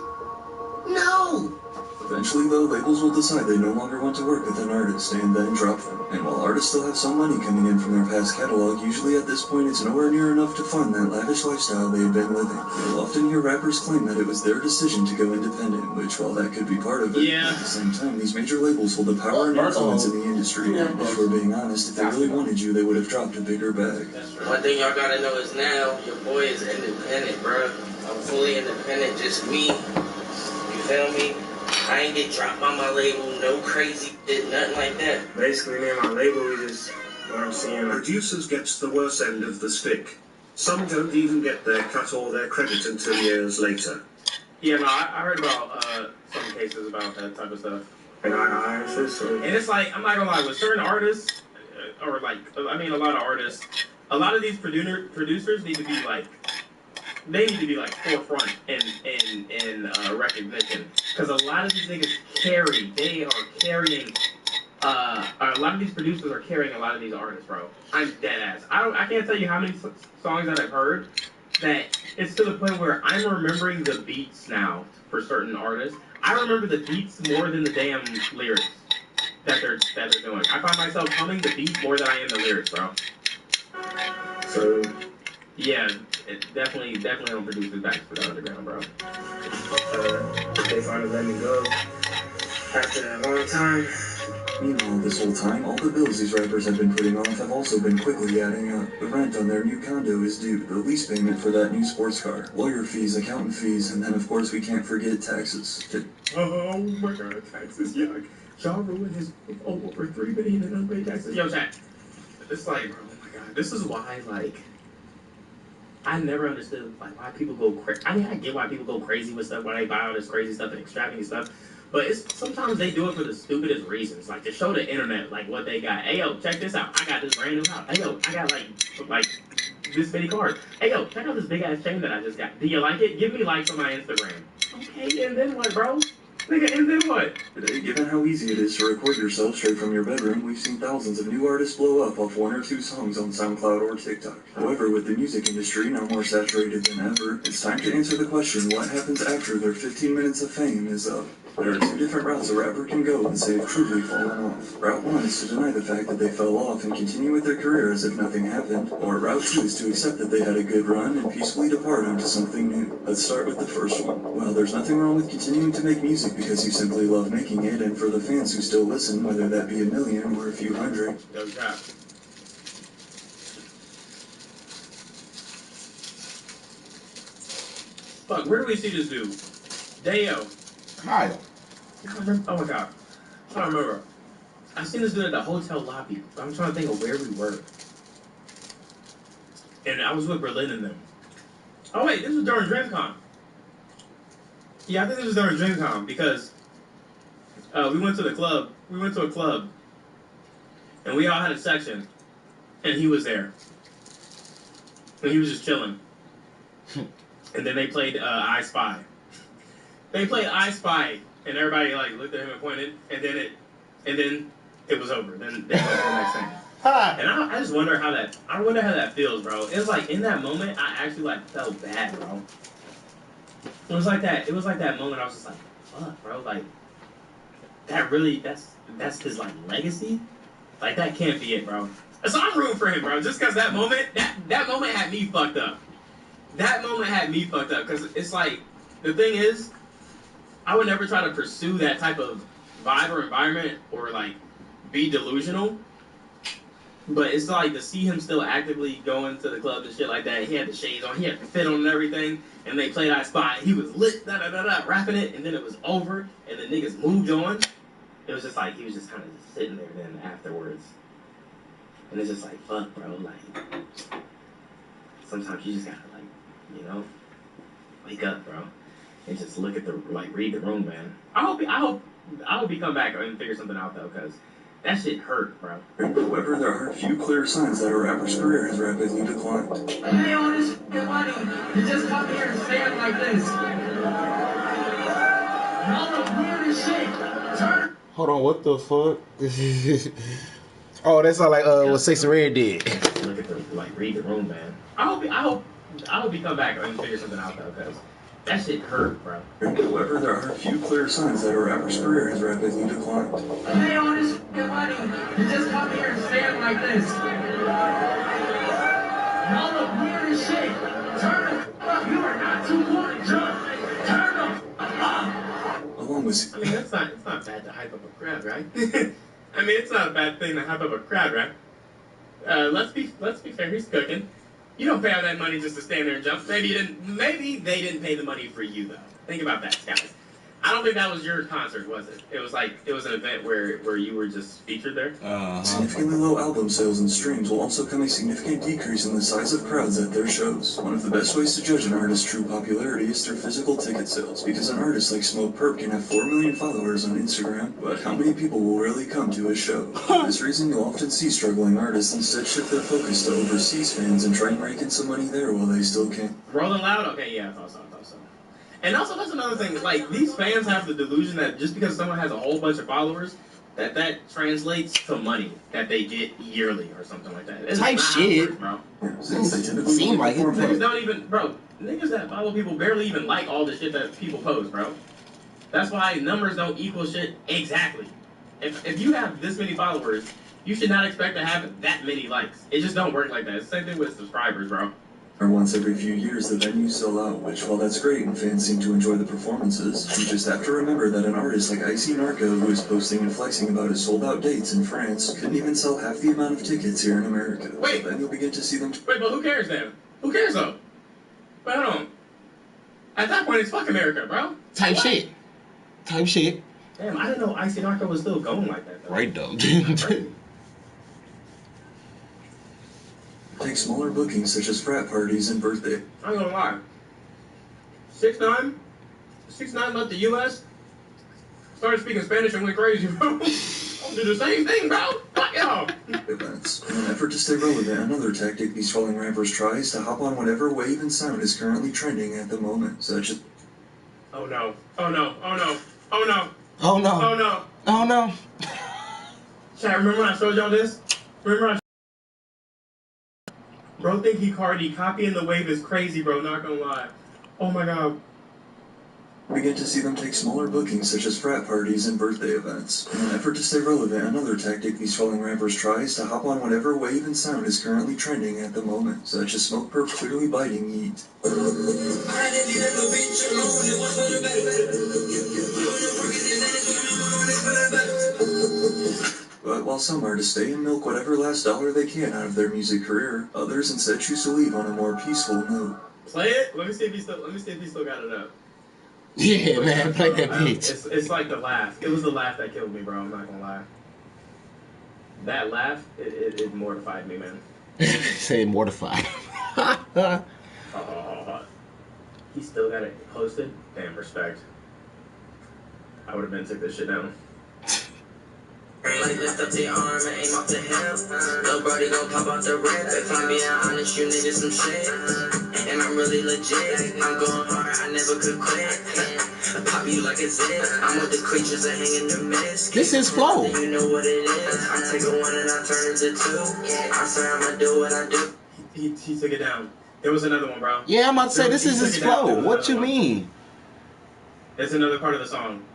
No! Eventually, though, labels will decide they no longer want to work with an artist and then drop them. And while artists still have some money coming in from their past catalog, usually at this point it's nowhere near enough to fund that lavish lifestyle they had been living. You'll often hear rappers claim that it was their decision to go independent, which, while that could be part of it, at the same time, these major labels hold the power and influence in the industry. And if we're being honest, if they really wanted you, they would have dropped a bigger bag. One thing y'all gotta know is now, your boy is independent, bro. I'm fully independent, just me. You feel me? I ain't get dropped by my label, no crazy shit, nothing like that. Basically, me and my label, we just weren't seeing. Producers gets the worst end of the stick. Some don't even get their cut or their credit until years later. Yeah, no, I heard about some cases about that type of stuff. And and it's like, I'm not gonna lie, with certain artists, or like, I mean, a lot of artists, a lot of these producers need to be like, they need to be like forefront in recognition, because a lot of these niggas a lot of these producers are carrying a lot of these artists, bro. I'm dead ass. I can't tell you how many songs that I've heard that it's to the point where I'm remembering the beats now for certain artists. I remember the beats more than the damn lyrics that they're doing. I find myself humming the beat more than I am the lyrics, bro. So yeah, it definitely on producers' backs for the underground, bro. They finally let me go after a long time. Meanwhile, this whole time, all the bills these rappers have been putting off have also been quickly adding up. The rent on their new condo is due, the lease payment for that new sports car, lawyer fees, accountant fees, and then of course we can't forget taxes. Oh my god, taxes, yuck. Ja Rule has over $3 billion in unpaid taxes. Yo, Jack, it's like, oh my god, this is why, like, I never understood, like, why people go crazy. I mean, I get why people go crazy with stuff, why they buy all this crazy stuff and extravagant stuff, but it's sometimes they do it for the stupidest reasons, like, to show the internet, like, what they got. Hey, yo, check this out. I got this brand new house. Hey, yo, I got, like, this many cars. Hey, yo, check out this big-ass chain that I just got. Do you like it? Give me likes on my Instagram. Okay, and then what, bro? Nigga, and then what? Today, given how easy it is to record yourself straight from your bedroom, we've seen thousands of new artists blow up off 1 or 2 songs on SoundCloud or TikTok. However, with the music industry now more saturated than ever, it's time to answer the question, what happens after their 15 minutes of fame is up? There are 2 different routes a rapper can go once they've truly fallen off. Route 1 is to deny the fact that they fell off and continue with their career as if nothing happened, or Route 2 is to accept that they had a good run and peacefully depart onto something new. Let's start with the first one. Well, there's nothing wrong with continuing to make music because you simply love making it, and for the fans who still listen, whether that be a million or a few hundred. Yo, Jack. Fuck, where do we see this dude? Deo. Kyle. Oh my god. I'm trying to remember. I seen this dude at the hotel lobby. I'm trying to think of where we were. And I was with Berlin and them. Oh wait, this was during DreamCon. Yeah, I think this was during DreamCon because we went to the club. We went to a club. And we all had a section. And he was there. And he was just chilling. And then they played I Spy. They played I Spy, and everybody like looked at him and pointed, and then it was over. Then they went to the next thing. And I just wonder how that. I wonder how that feels, bro. It was like in that moment, I actually like felt bad, bro. It was like that. It was like that moment. I was just like, fuck, bro. Like that really. That's his like legacy. Like that can't be it, bro. So I'm rooting for him, bro. Just because that moment, that moment had me fucked up. That moment had me fucked up because it's like the thing is. I would never try to pursue that type of vibe or environment or like be delusional. But it's like to see him still actively going to the club and shit like that. He had the shades on, he had the fit on and everything, and they played I Spy. He was lit, rapping it, and then it was over, and the niggas moved on. It was just like he was just kind of just sitting there then afterwards. And it's just like, fuck, bro, like sometimes you just gotta like, you know, wake up, bro. And just look at the, like, read the room, man. I hope he come back and figure something out, though, because that shit hurt, bro. However, there are a few clear signs that a rapper's career has rapidly declined. Hey, all this fucking money, you just come here and stand like this. All the weirdest shit. Turn. Hold on, what the fuck? Oh, that sound like what Sexy Red did. Look at the, like, read the room, man. I hope he come back and figure something out, though, because that shit hurt, bro. However, there are a few clear signs that a rapper's career has rapidly declined. Hey, all this fucking money, you just come here and stand like this. All the weirdest shit. Turn the fuck up. You are not too cool to jump. Turn the fuck up. Along with... I mean, it's not bad to hype up a crowd, right? I mean, it's not a bad thing to hype up a crowd, right? Let's be fair. He's cooking. You don't pay all that money just to stand there and jump. Maybe they didn't pay the money for you, though. Think about that, guys. I don't think that was your concert, was it? It was an event where you were just featured there. Significantly low album sales and streams will also come a significant decrease in the size of crowds at their shows. One of the best ways to judge an artist's true popularity is through physical ticket sales, because an artist like Smoke Perp can have 4 million followers on Instagram, but how many people will really come to his show? For this reason, you'll often see struggling artists instead shift their focus to overseas fans and try and rake in some money there while they still can. Rolling Loud? Okay, yeah, I thought so. And also, that's another thing. Like, these fans have the delusion that just because someone has a whole bunch of followers, that translates to money that they get yearly or something like that. It's type shit, bro. Seem like it. Niggas don't even, bro. Niggas that follow people barely even like all the shit that people post, bro. That's why numbers don't equal shit exactly. If you have this many followers, you should not expect to have that many likes. It just don't work like that. It's the same thing with subscribers, bro. Or once every few years, the venues sell out, which, while that's great and fans seem to enjoy the performances, you just have to remember that an artist like Icy Narco, who is posting and flexing about his sold-out dates in France, couldn't even sell half the amount of tickets here in America. Wait! Then you'll begin to see them... Wait, but who cares then? Who cares though? Wait, hold on. At that point, it's fuck America, bro. Type shit. Type shit. Damn, I didn't know Icy Narco was still going like that, though. Right, though. Take smaller bookings such as frat parties and birthday. I ain't gonna lie. 6ix9ine left the U.S., started speaking Spanish and went crazy, bro. I'll do the same thing, bro. Fuck y'all. Events. In an effort to stay relevant, another tactic these falling rappers try is to hop on whatever wave and sound is currently trending at the moment, such as... Oh no. Oh no. Oh no. Oh no. Oh no. Oh no. Oh no. Chat, remember when I showed y'all this? Remember Bro think he Cardi. Copying the wave is crazy, bro. Not gonna lie. Oh my god. Begin to see them take smaller bookings such as frat parties and birthday events. In an effort to stay relevant, another tactic these falling rappers try is to hop on whatever wave and sound is currently trending at the moment, such as Smoke Perp clearly biting Yeet. But while some artists stay and milk whatever last dollar they can out of their music career, others instead choose to leave on a more peaceful note. Play it? Let me see if he still got it up. Yeah, man, play that bitch. It's like the laugh. It was the laugh that killed me, bro. I'm not gonna lie. That laugh, it mortified me, man. Say mortified. He still got it posted? Damn, respect. I would have been took this shit down. Like lift up the arm and aim off the hill. Nobody gon' pop out the red. If I'm being honest, you niggas some shit. And I'm really legit. I'm going hard, I never could quit. I pop you like it's it. I'm with the creatures that hang in the mist. This is flow. You know what it is. I take a one and I turn into two. I swear I'ma do what I do. He took it down. There was another one, bro. Yeah, I'm about to say this is his flow. What you mean? There's another part of the song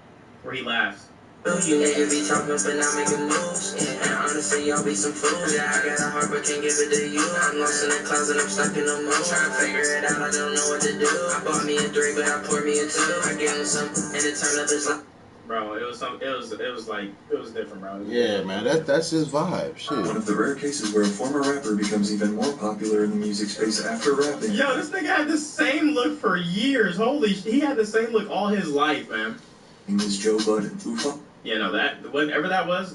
where he laughs. You niggas be talking but not making moves. And honestly, y'all be some fools. Yeah, I got a heart but can't give it to you. I'm lost in the closet, I'm stuck in the mood. Trying to figure it out, I don't know what to do. I bought me a 3, but I poured me a 2. I gave him some, and it turned up his life. Bro, it was different, bro. Yeah, man, that's his vibe. Shit. One of the rare cases where a former rapper becomes even more popular in the music space after rapping. Yo, this nigga had the same look for years. He had the same look all his life, man. Is Joe Budden. Yeah, no, whatever that one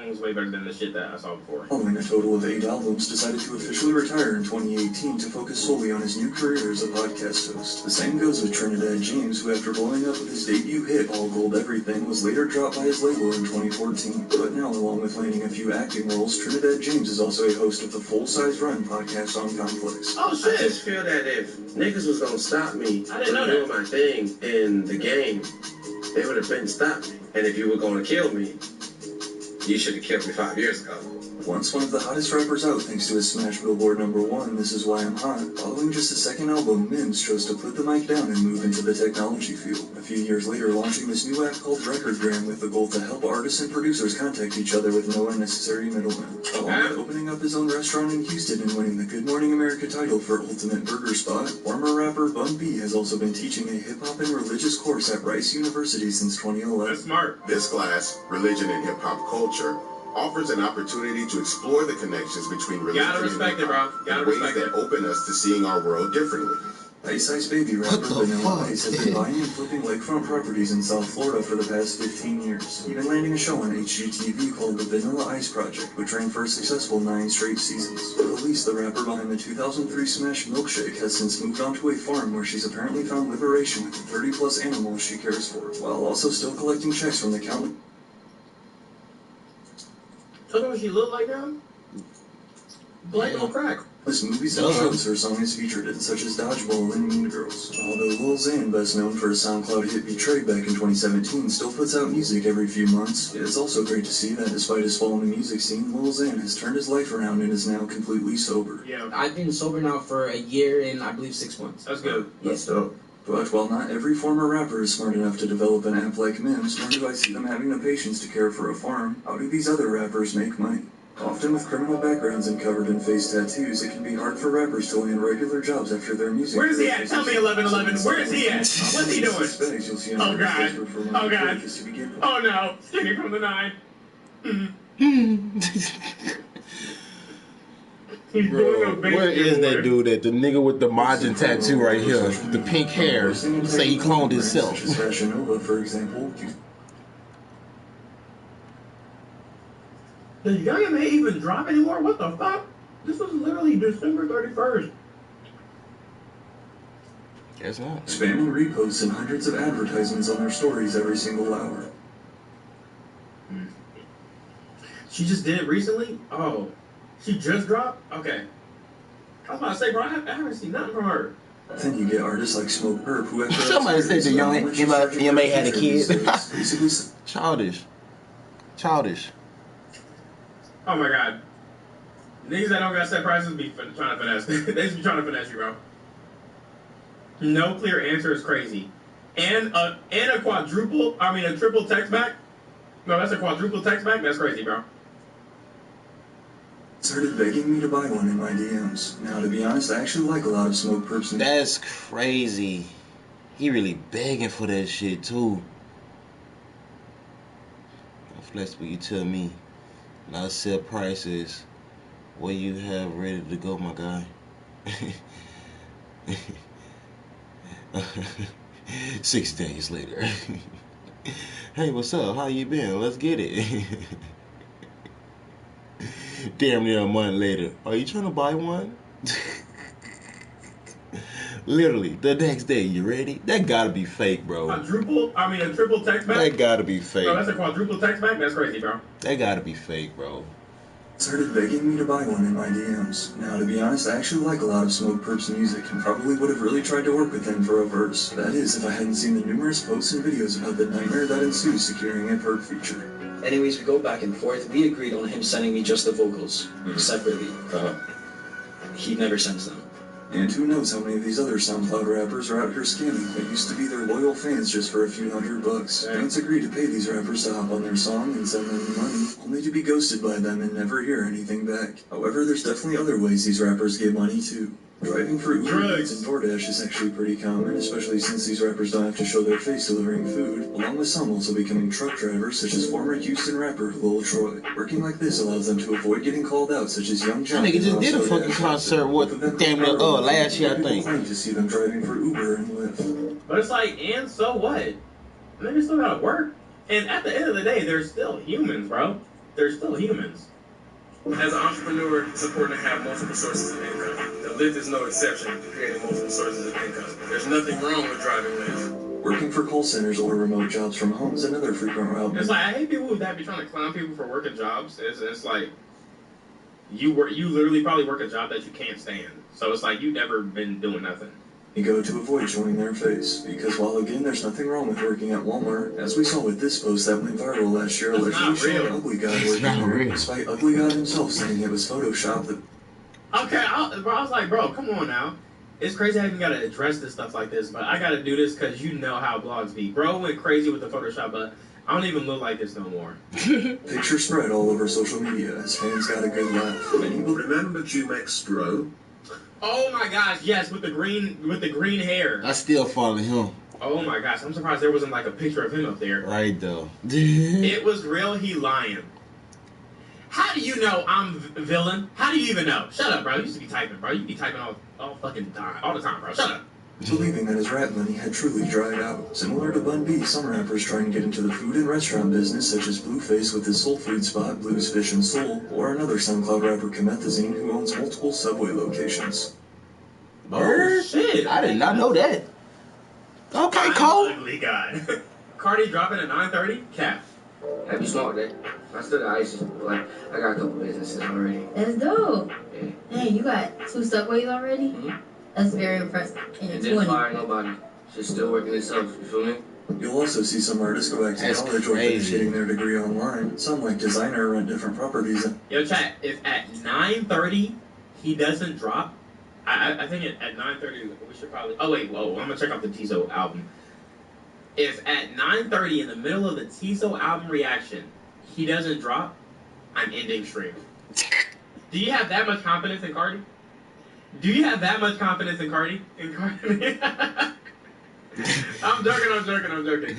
was way better than the shit that I saw before. Following a total of 8 albums, decided to officially retire in 2018 to focus solely on his new career as a podcast host. The same goes with Trinidad James, who after blowing up with his debut hit, All Gold Everything, was later dropped by his label in 2014. But now, along with landing a few acting roles, Trinidad James is also a host of the Full Size Run podcast on Complex. Oh shit! I just feel that if niggas was gonna stop me from doing my thing in the game, they would have been stopped me. And if you were gonna kill me, you should have killed me 5 years ago. Once one of the hottest rappers out thanks to his smash Billboard #1, This Is Why I'm Hot, following just his second album, Mims chose to put the mic down and move into the technology field. A few years later, launching this new app called Recordgram with the goal to help artists and producers contact each other with no unnecessary middlemen. Along with opening up his own restaurant in Houston and winning the Good Morning America title for Ultimate Burger Spot, former rapper Bun B has also been teaching a hip-hop and religious course at Rice University since 2011. That's smart. This class, Religion and Hip-Hop Culture, offers an opportunity to explore the connections between religion and hip-hop in ways that open us to seeing our world differently. Ice Ice Baby rapper Vanilla Ice has been buying and flipping lakefront properties in South Florida for the past 15 years, even landing a show on HGTV called The Vanilla Ice Project, which ran for a successful 9 straight seasons. Elise, the rapper behind the 2003 smash Milkshake, has since moved on to a farm where she's apparently found liberation with the 30-plus animals she cares for, while also still collecting checks from the county. Tell me what she looked like now? Black on crack. This movies and shows her song is featured in, such as Dodgeball and Mean Girls. Although Lil Xan, best known for his SoundCloud hit Betrayed back in 2017, still puts out music every few months, it is also great to see that despite his fall in the music scene, Lil Xan has turned his life around and is now completely sober. Yeah. I've been sober now for a year and I believe 6 months. That's good. That's dope. But while not every former rapper is smart enough to develop an app like Mims, nor do I see them having the patience to care for a farm, how do these other rappers make money? Often with criminal backgrounds and covered in face tattoos, it can be hard for rappers to land regular jobs after their music. Where's he at? Tell me 1111. Where is he at? What's he doing? Oh god. Oh god. Oh no. Skinny from the 9. Bro, where is that dude at? The nigga with the Majin tattoo right here. The pink hair. Say he cloned himself. Fashion Nova, for example. Does Young M.A. even drop anymore? What the fuck? This was literally December 31st. Guess not. Spamming reposts and hundreds of advertisements on their stories every single hour. She just did it recently? Oh. She just dropped? Okay. I was about to say, bro, I haven't seen nothing from her. Then you get artists like Smoke Herb, who after somebody said the young M.A. had a kid. Childish. Oh my god. Niggas that don't got set prices be trying to finesse. They just be trying to finesse you, bro. No clear answer is crazy. And a triple text back? No, that's a quadruple text back? That's crazy, bro. Started begging me to buy one in my DMs. Now, to be honest, I actually like a lot of Smoke Herb. That's crazy. He really begging for that shit, too. How flexible you tell me. Not set prices. What you have ready to go, my guy? 6 days later. Hey, what's up? How you been? Let's get it. Damn near a month later. Are you trying to buy one? Literally, the next day, you ready? That gotta be fake, bro. A triple text back? That gotta be fake. No, that's a quadruple text back? That's crazy, bro. That gotta be fake, bro. Started begging me to buy one in my DMs. Now, to be honest, I actually like a lot of Smoke Herb's music and probably would have really tried to work with him for a verse. That is, if I hadn't seen the numerous posts and videos about the nightmare that ensues securing a perk feature. Anyways, we go back and forth. We agreed on him sending me just the vocals, separately. He never sends them. And who knows how many of these other SoundCloud rappers are out here scamming what used to be their loyal fans just for a few $100. Fans agree to pay these rappers to hop on their song and send them money, only to be ghosted by them and never hear anything back. However, there's definitely other ways these rappers get money too. Driving for Uber Eats and DoorDash is actually pretty common, especially since these rappers don't have to show their face delivering food, along with some also becoming truck drivers, such as former Houston rapper Lil Troy. Working like this allows them to avoid getting called out, such as Young John. That nigga just did a fucking concert with damn near last year, I think. To see them driving for Uber and Lyft. But it's like, and so what? Niggas still gotta work. And at the end of the day, they're still humans, bro. They're still humans. As an entrepreneur, it's important to have multiple sources of income. The Lyft is no exception to creating multiple sources of income. There's nothing wrong with driving Lyft. Working for call centers or remote jobs from home is another frequent route. It's like, I hate people that be trying to clown people for working jobs. It's like, you literally probably work a job that you can't stand. So it's like, you've never been doing nothing. You go to avoid showing their face, because while again there's nothing wrong with working at Walmart, as we saw with this post that went viral last year, allegedly showing Ugly God working there, despite Ugly God himself saying it was Photoshopped. Okay, I was like, bro, come on now. It's crazy I even gotta address this stuff like this, but I gotta do this because you know how blogs be. Bro went crazy with the Photoshop, but I don't even look like this no more. Picture spread all over social media as fans got a good laugh. Remember Jumex Bro? Oh my gosh, yes, with the green hair. I still follow him. Oh my gosh, I'm surprised there wasn't like a picture of him up there. Right though. It was real, he lying. How do you know I'm villain? How do you even know? Shut up, bro. You used to be typing, bro. You be typing all fucking time, all the time, bro. Shut up. Believing that his rap money had truly dried out. Similar to Bun B, some rappers try and get into the food and restaurant business, such as Blueface with his soul food spot, Blues Fish and Soul, or another SoundCloud rapper, Comethazine, who owns multiple Subway locations. Oh, shit. I did not know that. Okay, Cole. Ugly God. Cardi dropping at 9:30? Cap. Happy small day. I still got ice, but I got a couple businesses already. That's dope. Yeah. Dang, you got 2 Subways already? Mm-hmm. That's very impressive. And didn't fire nobody. Just still working itself, you feel me? You'll also see some artists go back to college or finish getting their degree online. Some, like designer, rent different properties. Yo, chat, if at 9:30 he doesn't drop, I think at 9:30 we should probably... Oh, wait, whoa, I'm going to check out the Tizo album. If at 9:30 in the middle of the Tizo album reaction, he doesn't drop, I'm ending stream. Do you have that much confidence in Cardi? Do you have that much confidence in Cardi? I'm joking.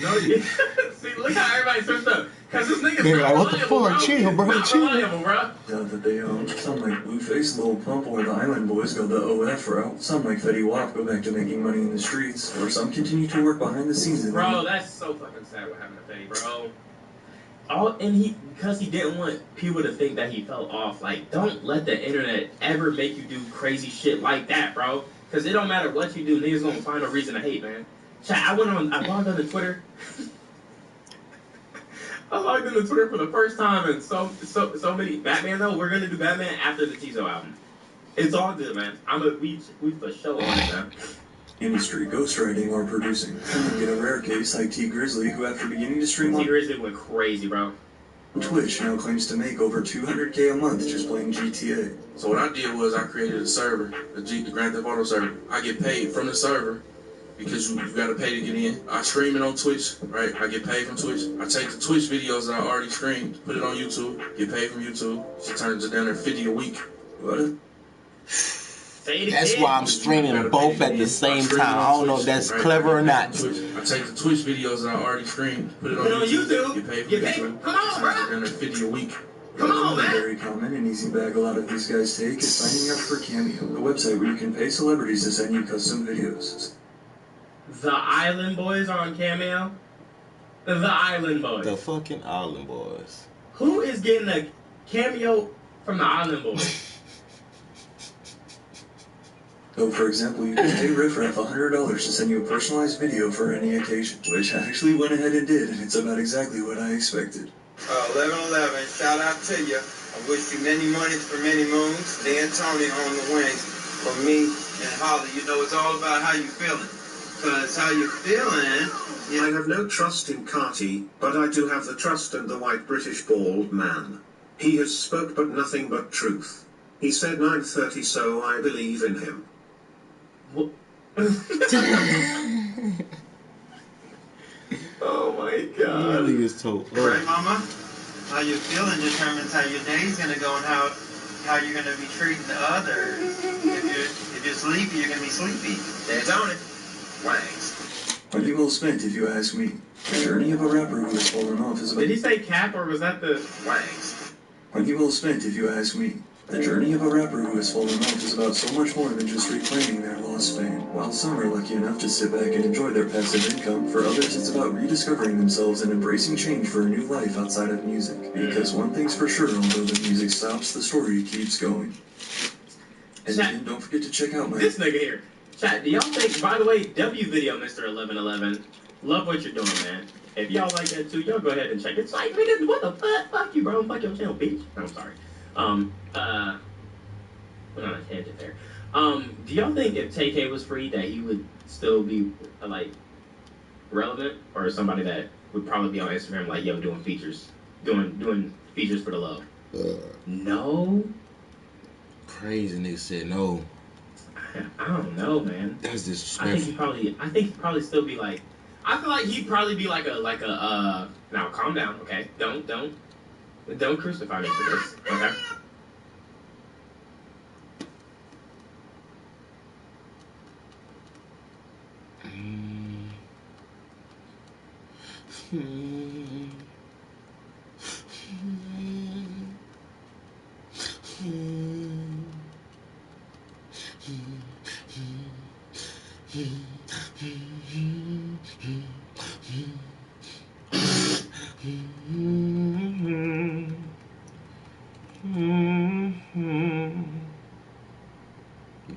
No, yeah. See, look how everybody switched up. Cause this nigga's They're not like, what the reliable, fuck? bro. Chill, bro. Not Chill. reliable, bro. Now that they own, some like Blueface, Lil Pump, or the Island Boys go the OF route. Some like Fetty Wap go back to making money in the streets, or some continue to work behind the scenes. Bro, that's so fucking sad what happened to Fetty, bro. Because he didn't want people to think that he fell off. Like, don't let the internet ever make you do crazy shit like that, bro. Because it don't matter what you do, niggas gonna find a reason to hate, man. Chat, I logged on to Twitter. I logged into Twitter for the first time, and so many Batman though. We're gonna do Batman after the Tizo album. It's all good, man. We for sure on it, man. Industry, ghostwriting, or producing. In a rare case, like T Grizzly, who after beginning to stream on T Grizzly went crazy, bro. Twitch, now claims to make over $200K a month just playing GTA. So what I did was I created a server, the Grand Theft Auto server. I get paid from the server because you got to pay to get in. I stream it on Twitch, right? I get paid from Twitch. I take the Twitch videos that I already streamed, put it on YouTube, get paid from YouTube. She turns it down to $50 a week. What? That's why I'm streaming both at the same time. I don't know if that's clever or not. I take the Twitch videos that I already streamed, put it on YouTube, get paid from YouTube. Come on, bro. Down to $50 a week. Come on, man. Very common and easy bag a lot of these guys take is signing up for Cameo, a website where you can pay celebrities to send you custom videos. The Island Boys are on Cameo? The Island Boys. The fucking Island Boys. Who is getting a cameo from the Island Boys? So, for example, you can pay Riffraff $100 to send you a personalized video for any occasion, which I actually went ahead and did, and it's about exactly what I expected. 1111, shout out to you. I wish you many monies for many moons. Dan Tony on the wings. For me and Holly, you know it's all about how you feeling. Because how you feeling... I have no trust in Carti, but I do have the trust in the white British bald man. He has spoke but nothing but truth. He said 9:30, so I believe in him. Oh my god. Right, mama? How you feeling determines how your day's gonna go and how you're gonna be treating the others. If you're sleepy, you're gonna be sleepy. There's on it. Wangs. Plenty well spent, if you ask me. The journey of a rapper who has fallen off is about... Did he say cap or was that the... Wangs. Plenty well spent, if you ask me. The journey of a rapper who has fallen off is about so much more than just reclaiming their lost fame. While some are lucky enough to sit back and enjoy their passive income, for others it's about rediscovering themselves and embracing change for a new life outside of music. Because one thing's for sure, although the music stops, the story keeps going. And again, don't forget to check out my... This nigga here. Chat, do y'all think, by the way, W video, Mr. 1111, love what you're doing, man. If y'all like that too, y'all go ahead and check it. It's like, nigga, what the fuck? Fuck you, bro. Fuck your channel, bitch. I'm sorry. Went on a tangent there. Do y'all think if TK was free that he would still be, like, relevant? Or somebody that would probably be on Instagram, like, yo, doing features? Doing features for the love? No? Crazy nigga said no. I don't know, man. That's disrespectful. I think he'd probably still be like, I feel like he'd probably be like a now calm down, okay? Don't crucify me for this, okay?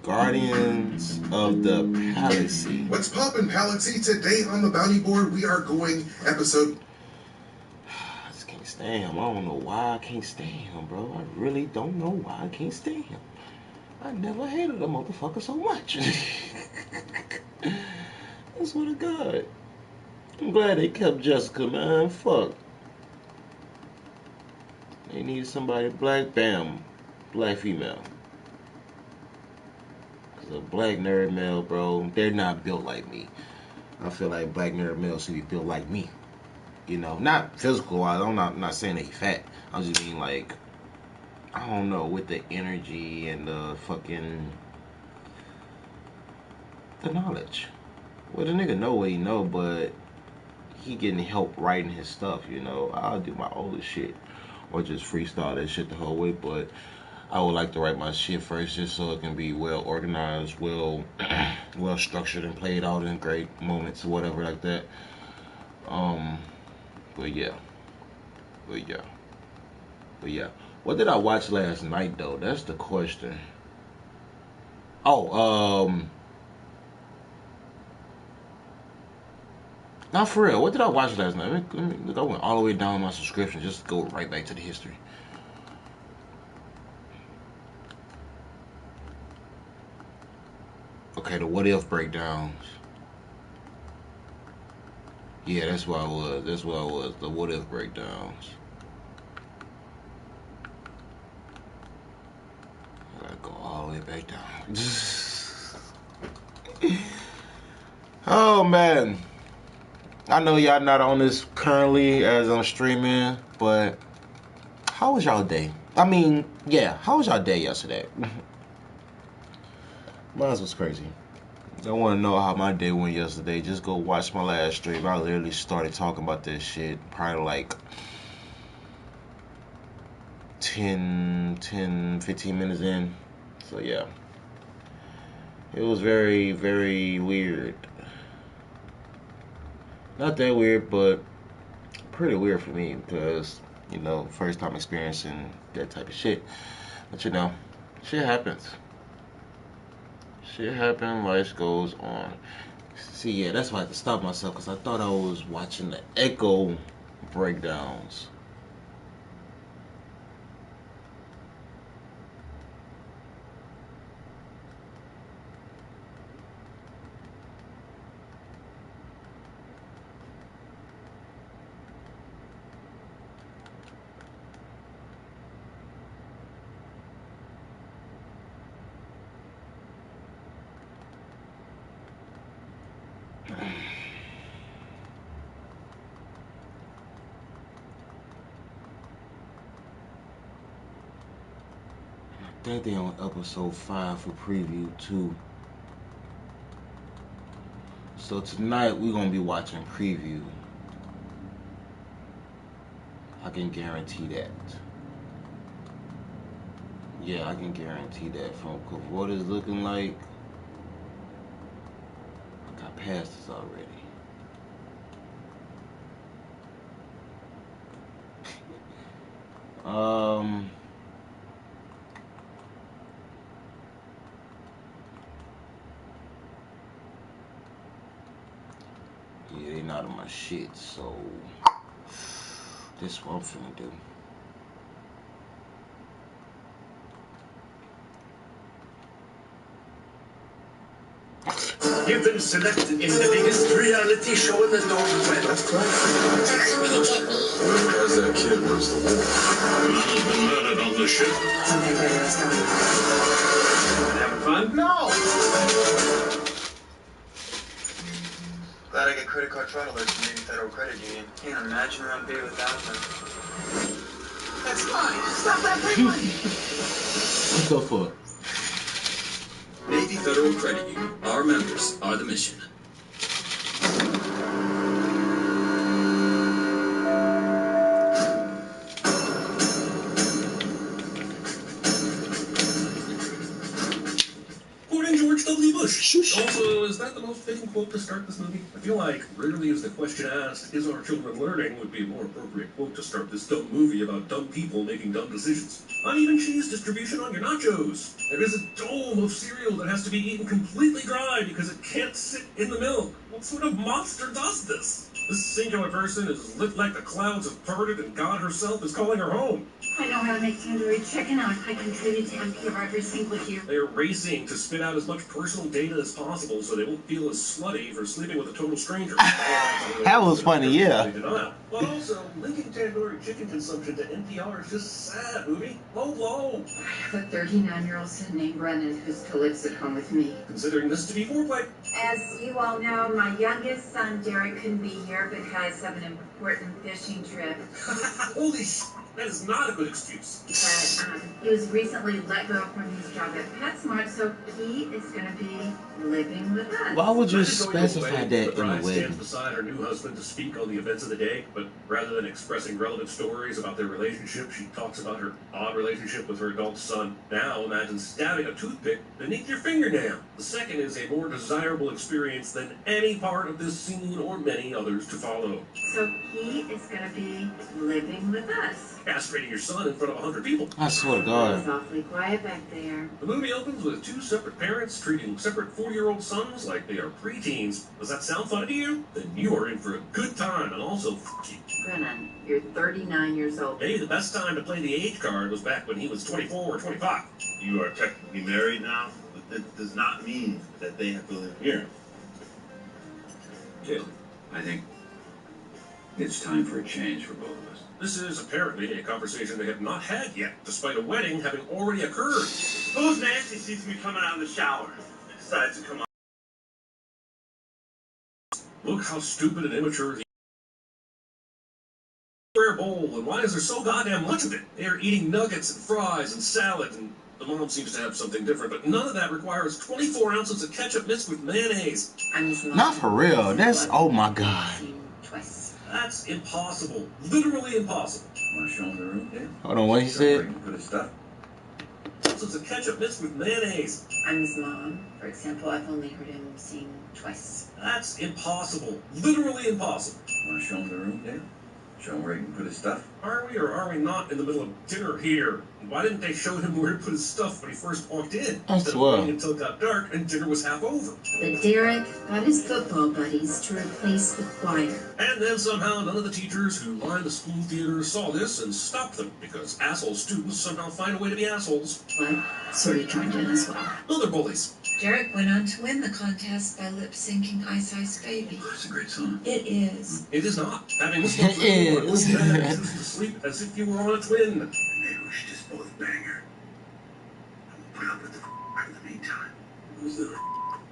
Guardians of the Galaxy. What's poppin', Galaxy? Today on the bounty board, we are going episode... I just can't stand him. I don't know why I can't stand him, bro. I really don't know why I can't stand him. I never hated a motherfucker so much. I swear to God. I'm glad they kept Jessica, man. Fuck. They needed somebody black, bam. Black female. Cause a black nerd male, bro, they're not built like me. I feel like black nerd males should be built like me. You know, not physical wise. I'm not saying that he's fat. I just mean like, I don't know, with the energy and the fucking the knowledge. Well, the nigga know what he know, but he getting help writing his stuff, you know. I'll do my old shit or just freestyle that shit the whole way, but I would like to write my shit first just so it can be well organized, well structured and played out in great moments or whatever like that. But yeah. What did I watch last night though? That's the question. Not for real. What did I watch last night? Let me look. I went all the way down my subscription just to go right back to the history. Okay, the what if breakdowns. Yeah, that's what I was. The what if breakdowns. I gotta go all the way back down. Oh man. I know y'all not on this currently as I'm streaming, but how was y'all day? I mean, yeah, how was y'all day yesterday? Mine was crazy. I want to know how my day went yesterday. Just go watch my last stream. I literally started talking about this shit probably like 10, 15 minutes in. So yeah. It was very, very weird. Not that weird, but pretty weird for me because, you know, first time experiencing that type of shit. But you know, shit happens. Shit happens, life goes on. See, yeah, that's why I had to stop myself because I thought I was watching the Echo breakdowns. I think they on episode 5 for preview 2. So tonight we're gonna be watching preview. I can guarantee that. Yeah, I can guarantee that from what it's looking like. I got past this already. Yeah, they not on my shit, so this is what I'm finna do. You've been selected in the biggest reality show in the Northwest. That's correct. As that kid was the war. None of them murdered on the ship. Something radio's coming. Having fun? No! Glad I get credit card fraud alerts from Navy Federal Credit Union. Can't imagine where I'd be without them. That's mine. Stop that quickly. Let's go for it. Navy Federal Credit Union. Our members are the mission. Quoting George W. Bush. Also, is that the most fitting quote to start this movie? I feel like rarely is the question asked, is our children learning, would be a more appropriate quote to start this dumb movie about dumb people making dumb decisions. Uneven cheese distribution on your nachos. There is a dome of cereal that has to be eaten completely dry because it can't sit in the milk. What sort of monster does this? This singular person is lit like the clouds have parted and God herself is calling her home. I know how to make tandoori chicken. I contribute to NPR every single year. They are racing to spit out as much personal data as possible so they won't feel as slutty for sleeping with a total stranger. That was funny, yeah. But also, linking tandoori chicken consumption to NPR is just sad, movie. Low. I have a 39-year-old son named Brennan who still lives at home with me. Considering this to be foreplay. As you all know, my youngest son, Derek, couldn't be here because of an important fishing trip. Holy sh... That is not a good excuse. But he was recently let go from his job at PetSmart, so he is going to be living with us. Why would you specify that in the bride wedding? stands beside her new husband to speak on the events of the day, but rather than expressing relevant stories about their relationship, she talks about her odd relationship with her adult son. Now imagine stabbing a toothpick beneath your fingernail. The second is a more desirable experience than any part of this scene or many others to follow. So he is going to be living with us. Castrating your son in front of 100 people. I swear to God. It's awfully quiet back there. The movie opens with two separate parents treating separate 40-year-old sons like they are preteens. Does that sound funny to you? Then you are in for a good time, and also f*** you. Brennan, you're 39 years old. Maybe the best time to play the age card was back when he was 24 or 25. You are technically married now, but that does not mean that they have to live here. Jill, I think it's time for a change for both of us. This is apparently a conversation they have not had yet, despite a wedding having already occurred. Suppose Nancy sees me coming out of the shower and decides to come on. Look how stupid and immature the square bowl, and why is there so goddamn much of it? They are eating nuggets and fries and salad, and the mom seems to have something different, but none of that requires 24 ounces of ketchup mixed with mayonnaise. Not for real. That's, oh my God. That's impossible. Literally impossible. Want to show him the room, Dave? Hold on, what he said? Put his stuff. Ounces of ketchup mixed with mayonnaise. I'm his mom. For example, I've only heard him sing twice. That's impossible. Literally impossible. Want to show him the room, Dave? Show him where he can put his stuff. Are we or are we not in the middle of dinner here? Why didn't they show him where to put his stuff when he first walked in? Instead of waiting until it got dark and dinner was half over. But Derek got his football buddies to replace the choir. And then somehow none of the teachers who lined the school theater saw this and stopped them, because asshole students somehow find a way to be assholes. What? Sort of joined in as well. Other bullies. Derek went on to win the contest by lip-syncing Ice Ice Baby. That's a great song. It is. It is not. Having this one is to sleep as if you were on a twin. Maybe we should just both bang her. And we'll put up with the in the meantime. Who's the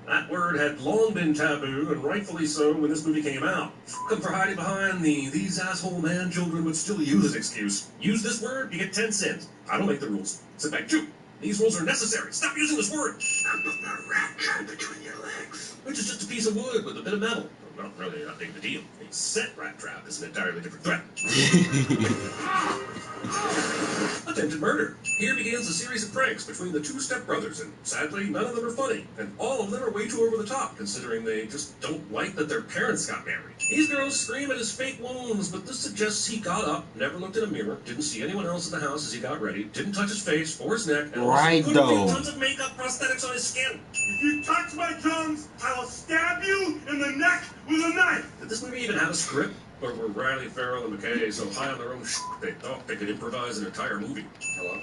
That word had long been taboo, and rightfully so when this movie came out. Come for hiding behind the "these asshole man children would still use" excuse. Use this word, you get 10 cents. I don't make the rules. Sit back, too. These rules are necessary. Stop using this word. I'm putting a rat trap between your legs. Which is just a piece of wood with a bit of metal. Well, really not big of a deal. A set rat trap is an entirely different threat. Attempted murder. Here begins a series of pranks between the two stepbrothers, and sadly, none of them are funny. And all of them are way too over the top, considering they just don't like that their parents got married. These girls scream at his fake wounds, but this suggests he got up, never looked in a mirror, didn't see anyone else in the house as he got ready, didn't touch his face or his neck, and right, also couldn't though. feel tons of makeup prosthetics on his skin. If you touch my tongues, I will stab you in the neck with a knife. Did this movie even have a script? Or were Riley, Farrell, and McKay so high on their own they thought they could improvise an entire movie? Hello?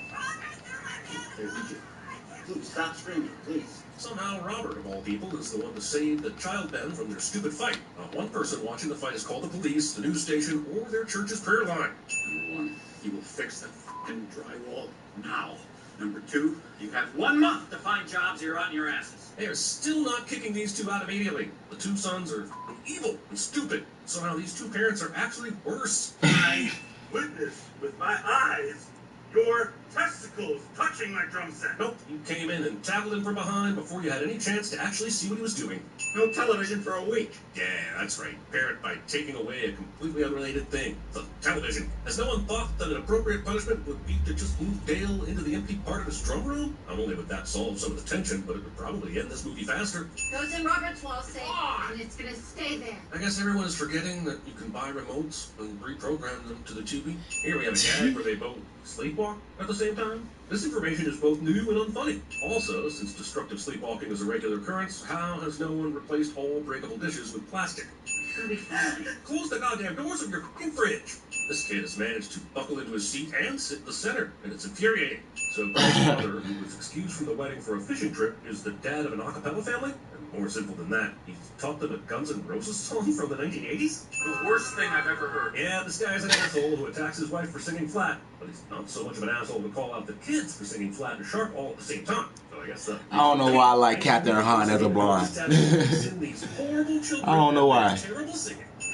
Please, stop screaming, please. Somehow Robert, of all people, is the one to save the child men from their stupid fight. Not one person watching the fight is called the police, the news station, or their church's prayer line. Number one, you will fix that f***ing drywall now. Number two, you have 1 month to find jobs or you're on your asses. They are still not kicking these two out immediately. The two sons are evil and stupid. Somehow these two parents are actually worse. I witnessed with my eyes your testicles touching my drum set. Nope, you came in and tackled him from behind before you had any chance to actually see what he was doing. No television for a week. Yeah, that's right. Parent by taking away a completely unrelated thing. The television. Has no one thought that an appropriate punishment would be to just move Dale into the empty part of his drum room? Not only would that solve some of the tension, but it would probably end this movie faster. Goes in Robert's wall safe, and it's gonna stay there. I guess everyone is forgetting that you can buy remotes and reprogram them to the TV. Here we have a gag where they both sleepwalk at the same time. This information is both new and unfunny. Also, since destructive sleepwalking is a regular occurrence, how has no one replaced all breakable dishes with plastic? It's gonna be fine. Close the goddamn doors of your fucking fridge! This kid has managed to buckle into his seat and sit in the center, and it's infuriating. So Greg's mother, who was excused from the wedding for a fishing trip, is the dad of an a cappella family? And more simple than that, he's taught them a Guns N' Roses song from the 1980s? The worst thing I've ever heard. Yeah, this guy's an asshole who attacks his wife for singing flat, but he's not so much of an asshole to call out the kids for singing flat and sharp all at the same time. So I guess I don't know why I like Captain Han as a blonde. I don't know why.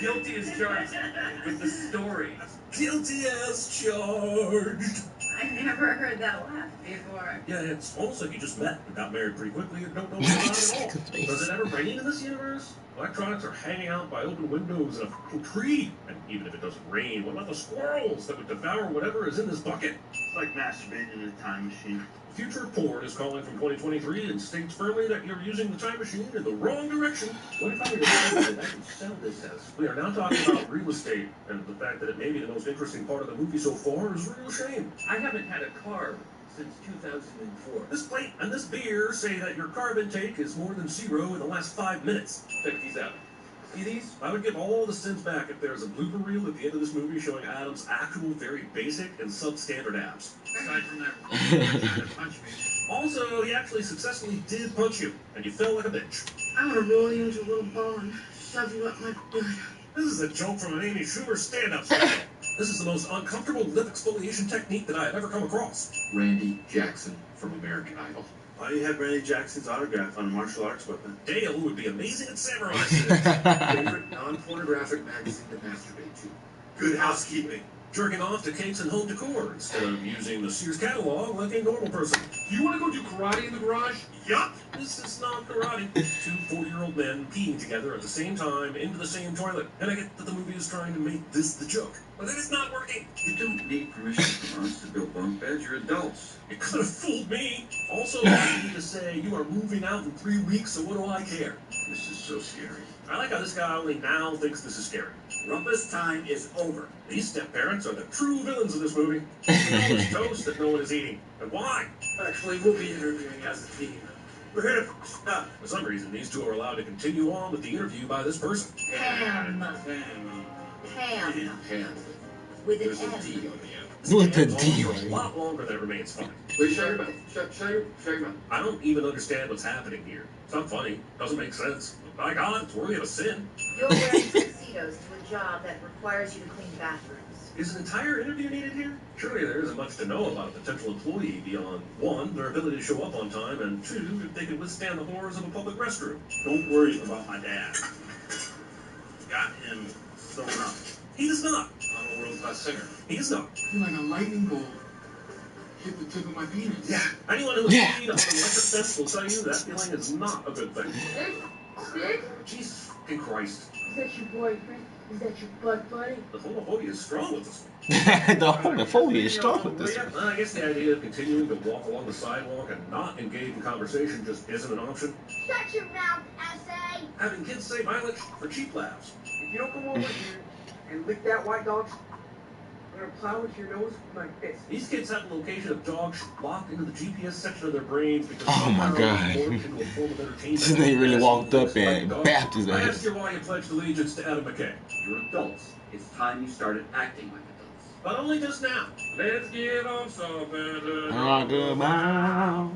Guilty as charged with the story. Guilty as charged. I never heard that laugh before. Yeah, it's almost like you just met and got married pretty quickly and don't know what's about it at all. Does it ever rain in this universe? Electronics are hanging out by open windows in a fucking tree. And even if it doesn't rain, what about the squirrels that would devour whatever is in this bucket? It's like masturbating in a time machine. Future Porn is calling from 2023 and states firmly that you're using the time machine in the wrong direction. What if I were to say that I can sell this house? We are now talking about real estate, and the fact that it may be the most interesting part of the movie so far is a real shame. I haven't had a car since 2004. This plate and this beer say that your carb intake is more than 0 in the last 5 minutes. Check these out. See these? I would give all the sins back if there's a blooper reel at the end of this movie showing Adam's actual very basic and substandard abs. Aside from that, punch me. Also, he actually successfully did punch you, and you felt like a bitch. I'm gonna roll you into a little ball and shove you up my butt. This is a joke from an Amy Schumer stand-up special. This is the most uncomfortable lip exfoliation technique that I have ever come across. Randy Jackson from American Idol. Why do you have Randy Jackson's autograph on a martial arts weapon? Dale would be amazing at samurai. Favorite non-pornographic magazine to masturbate to. Good housekeeping. Jerking off to cakes and home decor instead of using the Sears catalog like a normal person. Do you want to go do karate in the garage? Yup! This is not karate. 2 40-year-old men peeing together at the same time into the same toilet. And I get that the movie is trying to make this the joke. But it is not working. You don't need permission from us to build bunk beds. You're adults. It could have fooled me. Also, I need to say you are moving out in 3 weeks, so what do I care? This is so scary. I like how this guy only now thinks this is scary. Rumpus time is over. These step-parents are the true villains of this movie. All this toast that no one is eating. And why? Actually, we'll be interviewing as a team. We're here to stop. For some reason, these two are allowed to continue on with the interview by this person. Ham. With an There's a M. D on the end. With a For D. a lot longer than it remains funny. Wait, shut your mouth. Shut your mouth. I don't even understand what's happening here. It's not funny. Doesn't make sense. But by God, it's worthy of a sin. You're wearing tuxedos to a job that requires you to clean bathrooms. Is an entire interview needed here? Surely there isn't much to know about a potential employee beyond 1, their ability to show up on time, and 2, if they can withstand the horrors of a public restroom. Don't worry about my dad. Got him sewn up. He does not. I'm a world-class singer. He is not. I feel like a lightning bolt hit the tip of my penis. Yeah. Anyone who has seen on an electric fence will tell you that feeling is not a good thing. Stick? Jesus fucking Christ. Is that your boyfriend? Is that your butt buddy? The homophobia is strong with this one. The homophobia is strong with this one. I guess the idea of continuing to walk along the sidewalk and not engage in conversation just isn't an option. Shut your mouth, essay! Having kids say mileage for cheap laughs. If you don't come over here and lick that white dog's, I'm gonna plow into your nose with my fist. These kids have the location of dogs locked into the GPS section of their brains because Oh my God. into a form of entertainment. This nigga really walked up and bapped his I ass. asked you why you pledged allegiance to Adam McKay. You're adults. It's time you started acting like adults. But only just now. Let's get on something.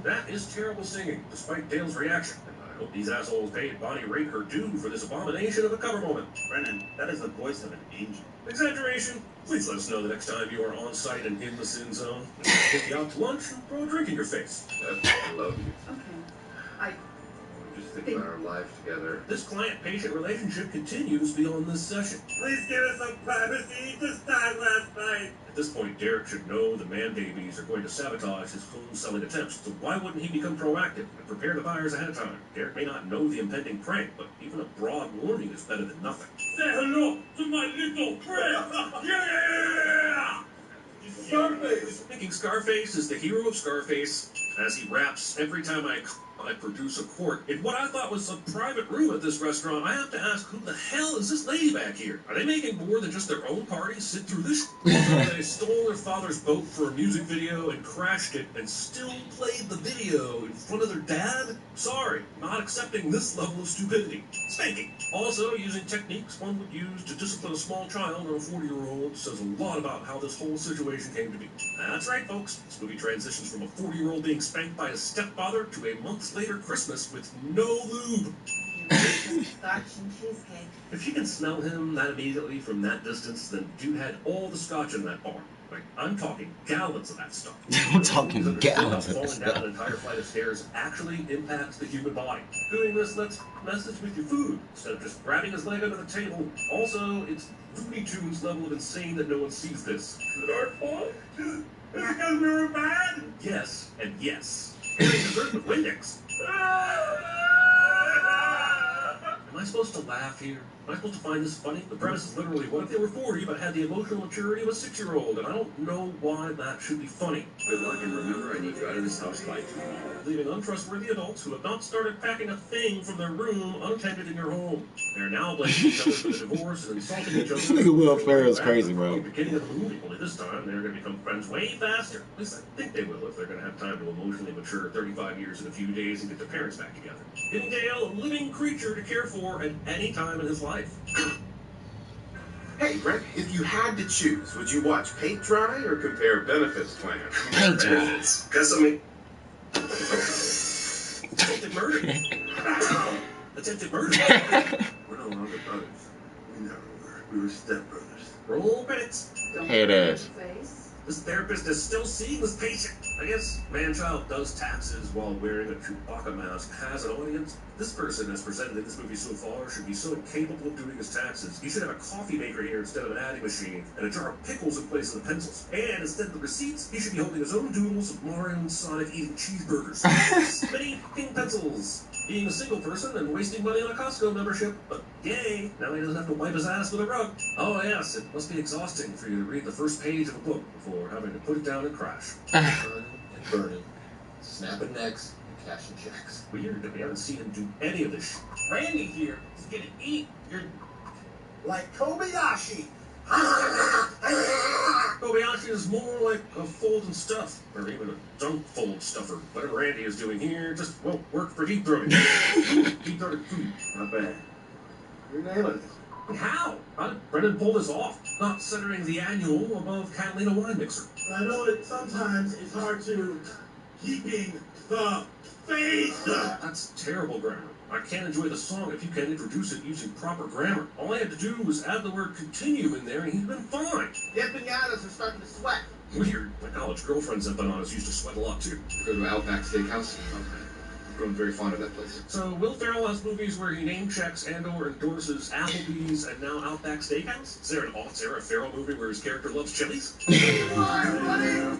That is terrible singing, despite Dale's reaction. And I hope these assholes paid Bonnie Raitt her due for this abomination of a cover moment. Brennan, that is the voice of an angel. Exaggeration. Please let us know the next time you are on site and in the sin zone. We'll take you out to lunch and throw a drink in your face. I love you. Okay. I Just think about our lives together. This client-patient relationship continues beyond this session. Please give us some privacy. Just died last night. At this point, Derek should know the man-babies are going to sabotage his home-selling attempts, so why wouldn't he become proactive and prepare the buyers ahead of time? Derek may not know the impending prank, but even a broad warning is better than nothing. Say hello to my little friend. Yeah! Scarface. Thinking Scarface is the hero of Scarface, as he raps every time I produce a quart. In what I thought was a private room at this restaurant, I have to ask, who the hell is this lady back here? Are they making more than just their own party sit through this? They stole their father's boat for a music video and crashed it and still played the video in front of their dad? Sorry, not accepting this level of stupidity. Spanking. Also, using techniques one would use to discipline a small child or a 40-year-old says a lot about how this whole situation came to be. That's right, folks. This movie transitions from a 40-year-old being spanked by his stepfather to a month later Christmas with no lube. Scotch and cheesecake. If you can smell him that immediately from that distance, then dude had all the scotch in that bar. Like, I'm talking gallons of that stuff. I'm talking gallons of that falling stuff. down an entire flight of stairs actually impacts the human body. Doing this lets message with your food instead of just grabbing his leg under the table. Also, it's Looney Tunes level of insane that no one sees this. Is it our fault? Is it because we were bad? Yes, and yes. Carrying dessert with Windex. Am I supposed to laugh here? Am I supposed to find this funny? The premise is literally, what if they were 40 but had the emotional maturity of a 6-year-old? And I don't know why that should be funny. Good luck, and remember, I need you out of this house by tomorrow. Leaving untrustworthy adults who have not started packing a thing from their room unattended in your home. They're now blaming each other for the divorce and insulting each other. This nigga Will Ferrell's crazy, bro. At the beginning of the movie, only this time they're going to become friends way faster. At least I think they will if they're going to have time to emotionally mature 35 years in a few days and get their parents back together. Giving Dale a living creature to care for at any time in his life. Hey, Brent, if you had to choose, would you watch paint dry or compare benefits plans? Paint dry. Guess I mean... Attempted murder. Attempted murder. We're no longer brothers. We never were. We were stepbrothers. Roll credits. Head ass. This therapist is still seeing this patient. I guess man-child does taxes while wearing a Chewbacca mask has an audience. This person, as presented in this movie so far, should be so incapable of doing his taxes. He should have a coffee maker here instead of an adding machine, and a jar of pickles in place of the pencils. And instead of the receipts, he should be holding his own doodles of Mario and Sonic eating cheeseburgers. Spinning pink pencils. Being a single person and wasting money on a Costco membership. But yay, now he doesn't have to wipe his ass with a rug. Oh yes, it must be exhausting for you to read the first page of a book before having to put it down and crash. Burning and burning. Snapping necks and cashing checks. Weird that we haven't seen him do any of this shit. Randy here is gonna eat your... like Kobayashi. Kobayashi is more like a fold and stuff, or even a dunk fold stuffer. Whatever Randy is doing here just won't work for deep throating. Deep throating food. Not bad. You're nailing it. How? How did Brennan pull this off? Not centering the annual above Catalina wine mixer. I know that sometimes it's hard to keeping the faith. That's terrible grammar. I can't enjoy the song if you can't introduce it using proper grammar. All I had to do was add the word continue in there and he'd been fine. The empanadas are starting to sweat. Weird. My college girlfriend's empanadas used to sweat a lot too. Go to Outback Steakhouse. Okay. I've grown very fond of that place. So Will Ferrell has movies where he name checks and or endorses Applebee's and now Outback Steakhouse? Is there an aughts-era Ferrell movie where his character loves chilies?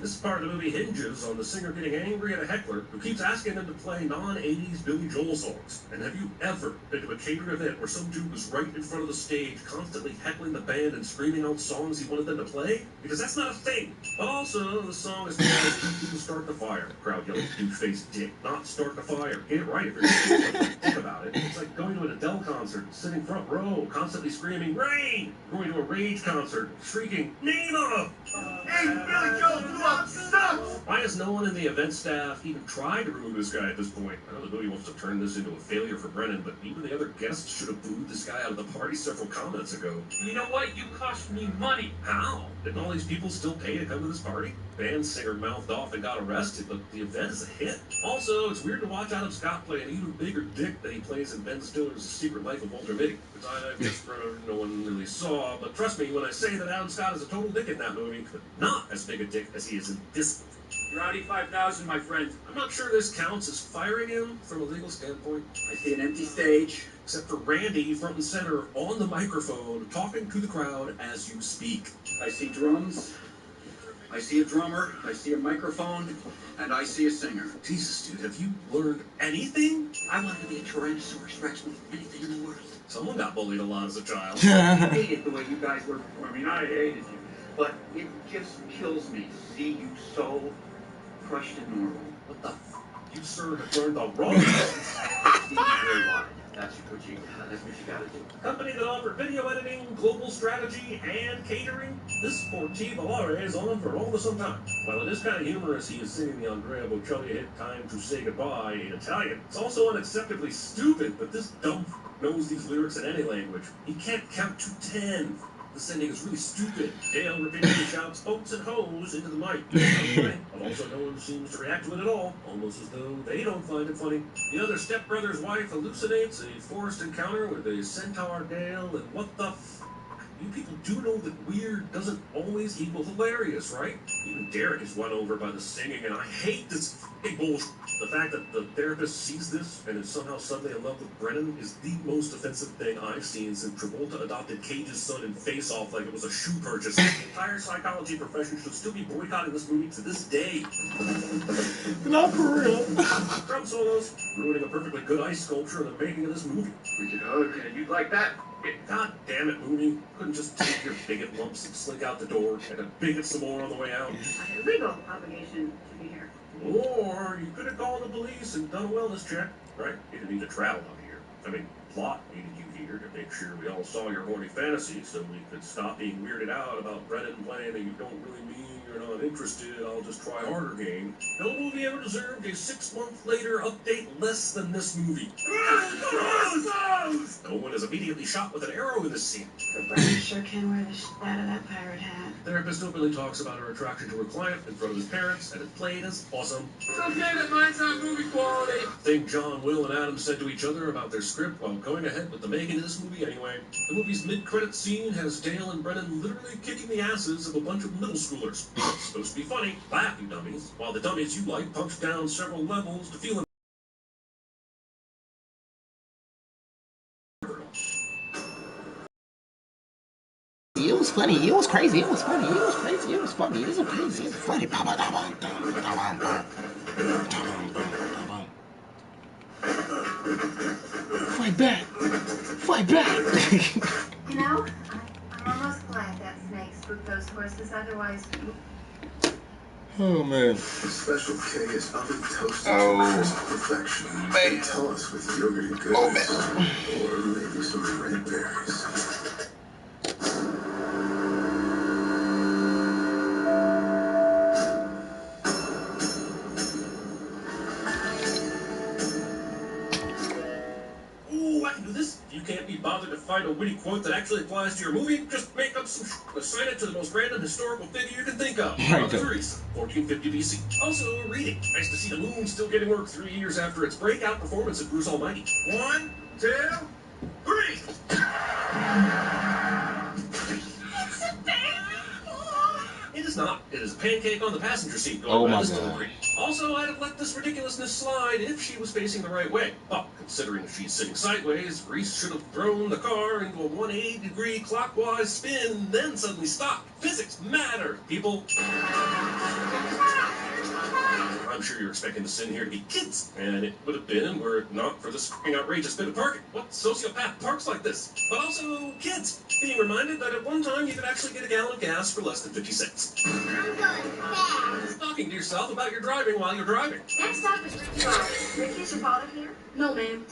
This part of the movie hinges on the singer getting angry at a heckler who keeps asking him to play non-80s Billy Joel songs. And have you ever been to a catering event where some dude was right in front of the stage constantly heckling the band and screaming out songs he wanted them to play? Because that's not a thing. But also, the song is called People Start the Fire. Crowd yelling, douche-faced dick, not start the fire. Get it right if you're going to think about it. It's like going to an Adele concert, sitting front row, constantly screaming, rain! Going to a Rage concert, shrieking, Nina! Hey, Billy Joel blew up sucks! Why has no one in the event staff even tried to remove this guy at this point? I know the movie wants to turn this into a failure for Brennan, but even the other guests should have booed this guy out of the party several comments ago. You know what? You cost me money. How? Didn't all these people still pay to come to this party? Band singer mouthed off and got arrested, but the event is a hit. Also, it's weird to watch Adam Scott play an even bigger dick than he plays in Ben Stiller's Secret Life of Walter Mitty, which I guess no one really saw, but trust me when I say that Adam Scott is a total dick in that movie, but not as big a dick as he is in this movie. You're out 5,000, my friend. I'm not sure this counts as firing him from a legal standpoint. I see an empty stage. Except for Randy, front and center, on the microphone, talking to the crowd as you speak. I see drums. I see a drummer. I see a microphone. And I see a singer. Jesus, dude, have you learned anything? I wanted to be a Tyrannosaurus Rex more than anything in the world. Someone got bullied a lot as a child. I hated the way you guys were performing. I hated you. But it just kills me to see you so crushed and normal. What the f***? You, sir, have learned the wrong That's what you gotta do. Company that offered video editing, global strategy, and catering. This Sportivo Valare is on for all of some time. While it is kind of humorous, he is singing the Andrea Bocelli hit Time to Say Goodbye in Italian. It's also unacceptably stupid that this dumb knows these lyrics in any language. He can't count to 10. The sending is really stupid. Dale repeatedly shouts oats and hoes into the mic. But also no one seems to react to it at all, almost as though they don't find it funny. The other stepbrother's wife hallucinates a forced encounter with a centaur Dale, and what the f you people do know that weird doesn't always equal hilarious, right? Even Derek is won over by the singing, and I hate this f***ing bullshit. The fact that the therapist sees this and is somehow suddenly in love with Brennan is the most offensive thing I've seen since Travolta adopted Cage's son in Face Off like it was a shoe purchase. The entire psychology profession should still be boycotting this movie to this day. Not for real. Drum solos, ruining a perfectly good ice sculpture in the making of this movie. We could hug, and you'd like that. God damn it, movie. Couldn't just take your bigot lumps and slink out the door and then bigot some more on the way out. A legal obligation to be here. Or you could have called the police and done a wellness check, right? You didn't need to travel out here. I mean, plot needed you here to make sure we all saw your horny fantasies so we could stop being weirded out about Brennan playing that you don't really mean you're not interested, I'll just try harder game. No movie ever deserved a 6 month later update less than this movie. No one is immediately shot with an arrow in this scene. But Brennan sure can wear the shit out of that pirate hat. Therapist openly talks about her attraction to her client in front of his parents, and it played as awesome. It's okay that mine's not movie quality. Thing John, Will, and Adam said to each other about their script while going ahead with the making of this movie anyway. The movie's mid-credit scene has Dale and Brennan literally kicking the asses of a bunch of middle schoolers. It's supposed to be funny. Laugh, you dummies. While the dummies you like punch down several levels to feel It was funny. It was crazy. It was funny. It was crazy. It was funny. It was crazy. It was funny. Fight back. Fight back. You know, I'm almost glad that snake spooked those horses. Otherwise, Oh man. The special K is oven toasted Oh, to crisp perfection. man. Tell us with yogurty goodness. Oh man. Or maybe some red berries. ooh, I can do this. If you can't be bothered to find a witty quote that actually applies to your movie, just make up some assign it to the most random historical figure you can think of. Right. Therese, 1450 BC. Also, reading. Nice to see the moon still getting work 3 years after its breakout performance at Bruce Almighty. 1, 2, 3. It is not. It is a pancake on the passenger seat going Oh by my this God. delivery. Also, I'd have let this ridiculousness slide if she was facing the right way. But considering she's sitting sideways, Reese should have thrown the car into a 180-degree clockwise spin, then suddenly stopped. Physics matter, people. I'm sure you're expecting the sin here to be kids, and it would have been were it not for this fucking outrageous bit of parking. What sociopath parks like this? But also kids, being reminded that at one time you could actually get a gallon of gas for less than 50 cents. I'm going fast. Talking to yourself about your driving while you're driving. Next stop is Ricky Road. Ricky, is your father here? No, ma'am.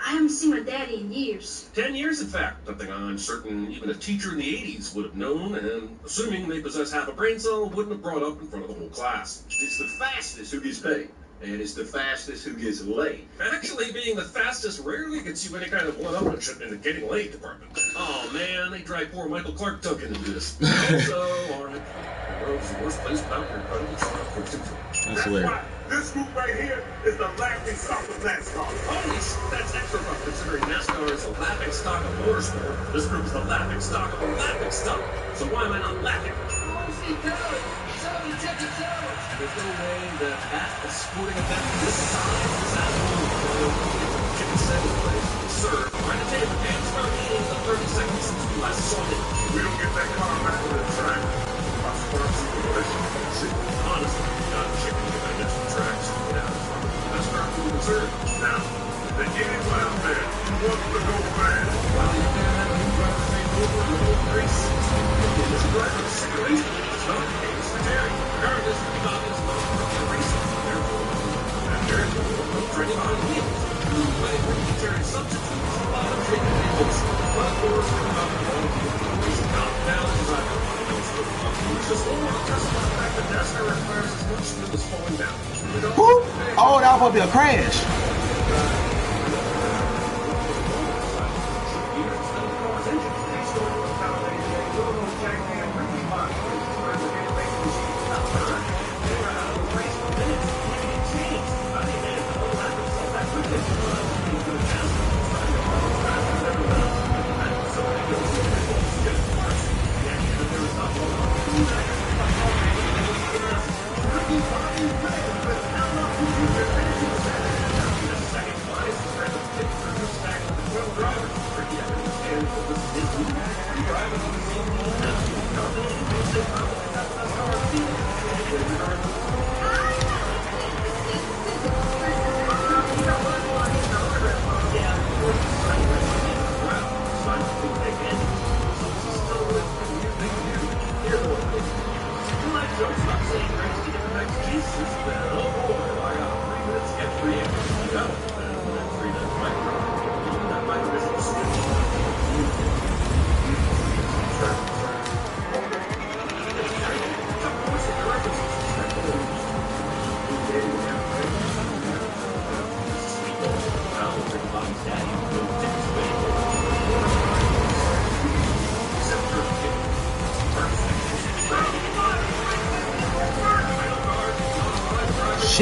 I haven't seen my daddy in years. 10 years, in fact. Something I'm certain even a teacher in the 80s would have known, and assuming they possess half a brain cell, wouldn't have brought up in front of the whole class. It's the fastest who gets paid, and it's the fastest who gets laid. Actually, being the fastest rarely gets you any kind of one-upmanship in the getting laid department. Oh man, they drive poor Michael Clark Duncan into this. Also, Orange, the road's the worst place without your incredible charm for control. That's weird. This group right here is the laughing stock of NASCAR. Holy shit, that's extra rough considering NASCAR is the laughing stock of motorsport. This group is the laughing stock of the laughing stock. So why am I not laughing? There's no way that at a sporting event this size, this absolute chicken sandwich place will serve right at the table and start eating the 30 seconds since we last saw it. We don't get that car back to the track. Our first relationship. Honestly, not chicken to digest the tracks. Get out of front. That's our food dessert. Now, the game out there, you want them to go fast. While you can have a new driver take over the whole race, this driver's situation is not the case for Terry. Regardless, the dog is not the racing. Therefore, that Terry will training behind the wheels. Who may bring Terry's substitutes a lot of shaking vehicles. But of course, think about the whole racing not down the driver. It's just one more test of the fact that NASCAR requires as much skill as falling down. Oh, that was about to be a crash.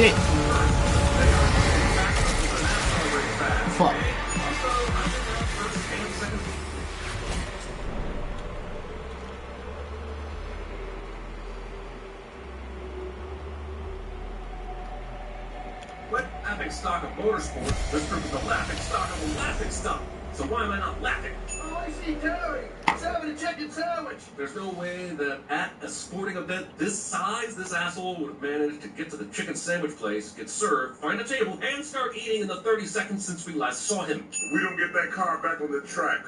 shit. Fuck. What laughing stock of motorsports? This group is the laughing stock of the laughing stock. So why am I not laughing? Oh, I see Terry. He's having a chicken sandwich. There's no way that at a sporting event this size, this asshole would have managed to get to the chicken sandwich place, get served, find a table, and start eating in the 30 seconds since we last saw him. If we don't get that car back on the track,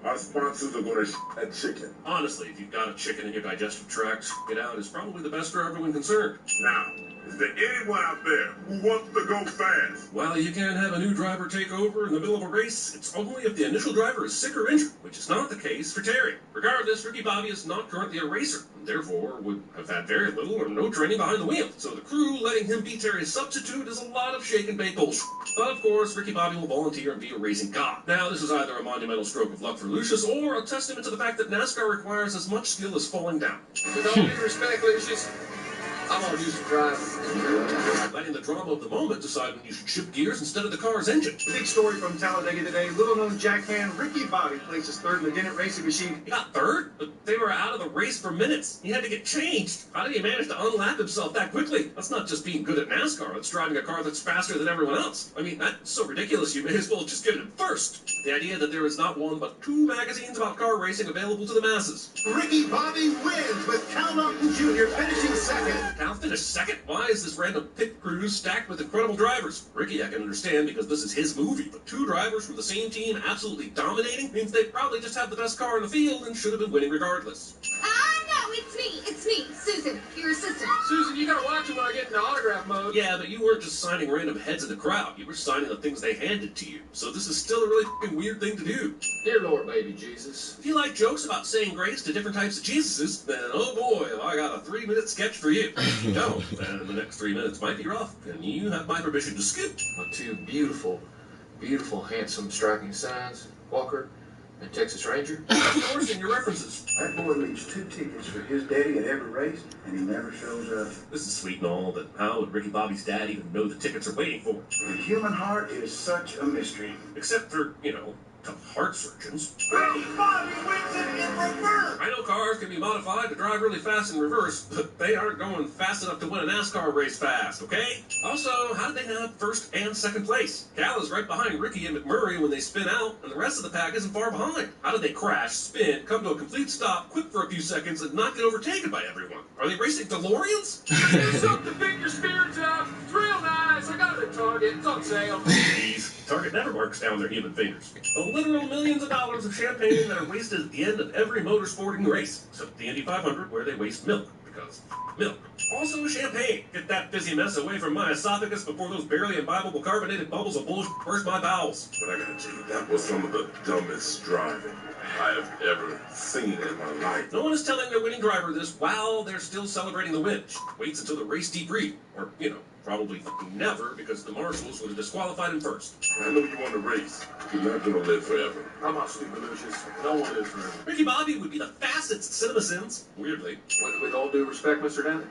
our sponsors are going to that chicken. Honestly, if you've got a chicken in your digestive tract, get out is probably the best for everyone concerned. Now, is there anyone out there who wants to go fast? Well, you can't have a new driver take over in the middle of a race. It's only if the initial driver is sick or injured, which is not the case for Terry. Regardless, Ricky Bobby is not currently a racer, and therefore would have had very little or no training behind the wheel. So the crew letting him be Terry's substitute is a lot of shake and bake bullshit. But of course, Ricky Bobby will volunteer and be a racing god. Now, this is either a monumental stroke of luck for Lucius or a testament to the fact that NASCAR requires as much skill as falling down. With all due respect, Lucius, I'm gonna do some driving. Letting the drama of the moment decide when you should shift gears instead of the car's engine. Big story from Talladega today. Little-known jackhand Ricky Bobby places third in the Dennett Racing Machine. He got third? But they were out of the race for minutes. He had to get changed. How did he manage to unlap himself that quickly? That's not just being good at NASCAR. That's driving a car that's faster than everyone else. I mean, that's so ridiculous you may as well just give him first. The idea that there is not one but two magazines about car racing available to the masses. Ricky Bobby wins with Cal Naughton Jr. finishing second. Cal finished second? Why is this random pit crew stacked with incredible drivers? Ricky, I can understand because this is his movie, but two drivers from the same team absolutely dominating means they probably just have the best car in the field and should have been winning regardless. No, it's me, Susan, your assistant. Susan, you gotta watch it when I get into autograph mode. Yeah, but you weren't just signing random heads in the crowd. You were signing the things they handed to you. So this is still a really fucking weird thing to do. Dear Lord, baby Jesus. If you like jokes about saying grace to different types of Jesuses, then oh boy, I got a 3-minute sketch for you. If you don't, then the next 3 minutes might be rough, and you have my permission to skip. My two beautiful, handsome, striking signs, Walker and Texas Ranger. Of course, in your references. That boy leaves 2 tickets for his daddy at every race, and he never shows up. This is sweet and all, but how would Ricky Bobby's dad even know the tickets are waiting for? The human heart is such a mystery. Except for, to heart surgeons. Ricky Bobby wins it in reverse. I know cars can be modified to drive really fast in reverse, but they aren't going fast enough to win a NASCAR race fast, okay? Also, how did they have first and second place? Cal is right behind Ricky and McMurray when they spin out, and the rest of the pack isn't far behind. How did they crash, spin, come to a complete stop, quit for a few seconds, and not get overtaken by everyone? Are they racing DeLoreans? Here's something to pick your spirits up. It's real nice. I got it at Target. It's on sale. Please. Target never marks down their human fingers. The literal millions of dollars of champagne that are wasted at the end of every motorsporting race, except the Indy 500 where they waste milk, because milk. Also champagne. Get that fizzy mess away from my esophagus before those barely imbibable carbonated bubbles of bullshit burst my bowels. But I gotta tell you, that was some of the dumbest driving I have ever seen in my life. No one is telling their winning driver this while they're still celebrating the win. Waits until the race debrief, or, probably never, because the marshals would have disqualified him first. I know you want to race. You're not gonna live forever. I'm not stupid, Lucius. No one is forever. Ricky Bobby would be the fastest cinema sins, weirdly. With all due respect, Mr. Dennett,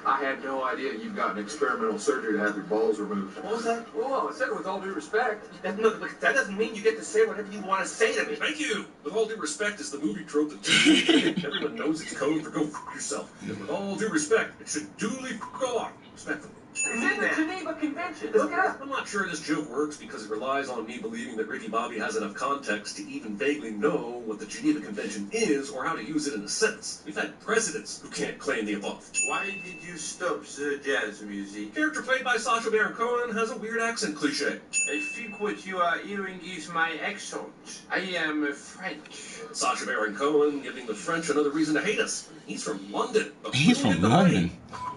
I had no idea you've gotten experimental surgery to have your balls removed. What was that? Well, I said with all due respect. That doesn't mean you get to say whatever you want to say to me. Thank you. With all due respect is the movie trope that everyone knows it's code for go f yourself. And with all due respect, it should duly go on, respectfully. It's in the Geneva Convention. Look it up. I'm not sure this joke works because it relies on me believing that Ricky Bobby has enough context to even vaguely know what the Geneva Convention is or how to use it in a sentence. We've had presidents who can't claim the above. Why did you stop the jazz music? Character played by Sacha Baron Cohen has a weird accent cliche. I think what you are hearing is my accent. I am French. Sacha Baron Cohen giving the French another reason to hate us. He's from London. He's from London.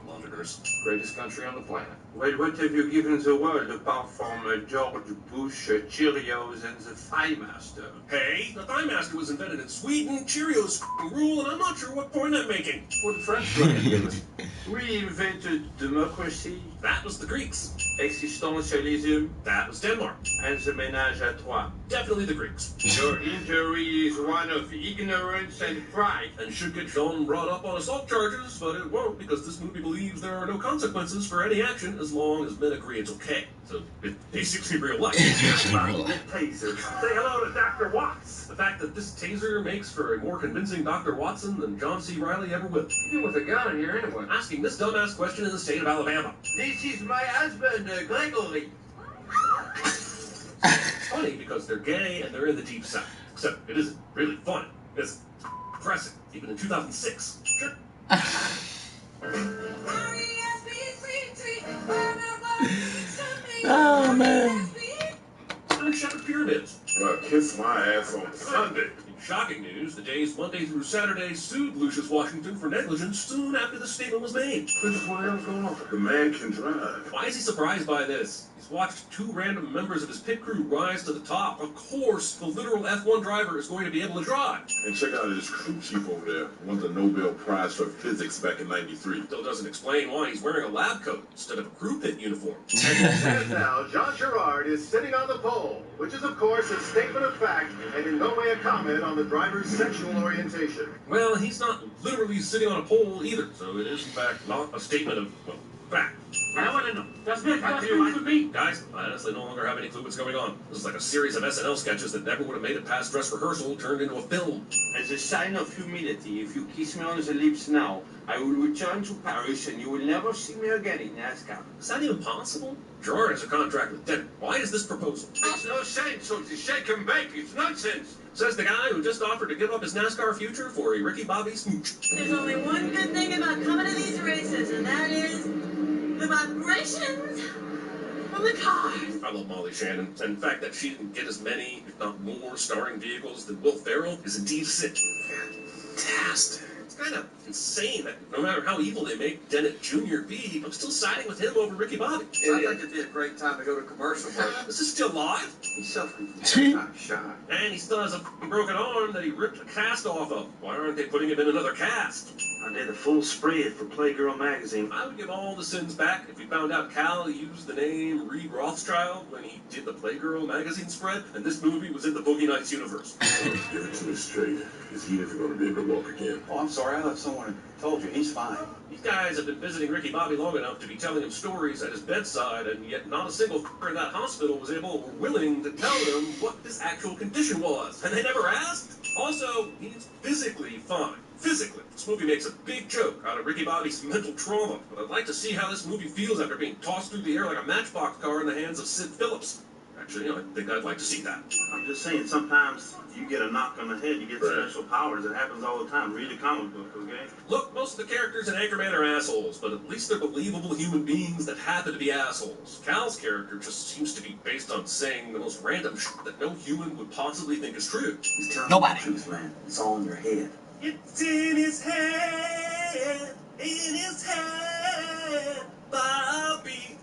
Londoners. Greatest country on the planet. Well, what have you given the world apart from George Bush, Cheerios, and the Thigh Master? Hey, the Thigh Master was invented in Sweden, Cheerios rule, and I'm not sure what point I'm making. What the French trying to give us? We invented democracy. That was the Greeks. Existentialism. That was Denmark. And the ménage à trois. Definitely the Greeks. Your injury is one of ignorance and pride. And should get John brought up on assault charges, but it won't because this movie believes there are no consequences for any action as long as men agree it's okay. So it's basically real life. Taser. Say hello to Dr. Watts. The fact that this taser makes for a more convincing Dr. Watson than John C. Reilly ever will. You with a gun in here anyway. Asking this dumbass question in the state of Alabama. This is my husband, Gregory. It's funny because they're gay and they're in the deep south. Except it isn't really funny. It's depressing, even in 2006. Sure. Oh man. Unshattered pyramids. Kiss my ass on Sunday. In shocking news, the Jays Monday through Saturday sued Lucius Washington for negligence soon after the statement was made. What the hell's going on? The man can drive. Why is he surprised by this? He's watched two random members of his pit crew rise to the top. Of course, the literal F1 driver is going to be able to drive. And check out his crew chief over there. Won the Nobel Prize for Physics back in '93. Still doesn't explain why he's wearing a lab coat instead of a crew pit uniform. And now, John Gerard is sitting on the pole, which is, of course, a statement of fact and in no way a comment on the driver's sexual orientation. Well, he's not literally sitting on a pole either, so it is, in fact, not a statement of, well, fact. I want to know. That's good for me. Guys, I honestly no longer have any clue what's going on. This is like a series of SNL sketches that never would have made it past dress rehearsal turned into a film. As a sign of humility, if you kiss me on the lips now, I will return to Paris and you will never see me again in NASCAR. Is that even possible? Gerard has a contract with Denver. Why is this proposal? Makes no sense, so it's shake and bake. It's nonsense. Says the guy who just offered to give up his NASCAR future for a Ricky Bobby smooch. There's only one good thing about coming to these races, and that is the vibrations from the cars. I love Molly Shannon, and the fact that she didn't get as many, if not more, starring vehicles than Will Ferrell is indeed sick. Fantastic. It's kind of insane that no matter how evil they make Dennett Jr. be, I'm still siding with him over Ricky Bobby. I think it'd be a great time to go to commercial break. Is this still live? He's suffering from shot. And he still has a broken arm that he ripped a cast off of. Why aren't they putting him in another cast? I did a full spread for Playgirl magazine. I would give all the sins back if we found out Cal used the name Reed Rothschild when he did the Playgirl magazine spread, and this movie was in the Boogie Nights universe. Get it to me straight. Is he ever going to be able to walk again? Oh, I'm sorry. I thought someone told you. He's fine. These guys have been visiting Ricky Bobby long enough to be telling him stories at his bedside, and yet not a single f***er in that hospital was able or willing to tell them what his actual condition was. And they never asked. Also, he's physically fine. Physically. This movie makes a big joke out of Ricky Bobby's mental trauma, but I'd like to see how this movie feels after being tossed through the air like a matchbox car in the hands of Sid Phillips. Actually, I think I'd like to see that. I'm just saying, sometimes you get a knock on the head, you get special powers. It happens all the time. Read a comic book, okay? Look, most of the characters in Anchorman are assholes, but at least they're believable human beings that happen to be assholes. Cal's character just seems to be based on saying the most random shit that no human would possibly think is true. He's telling the truth, man. It's all in your head. It's in his head, Bobby,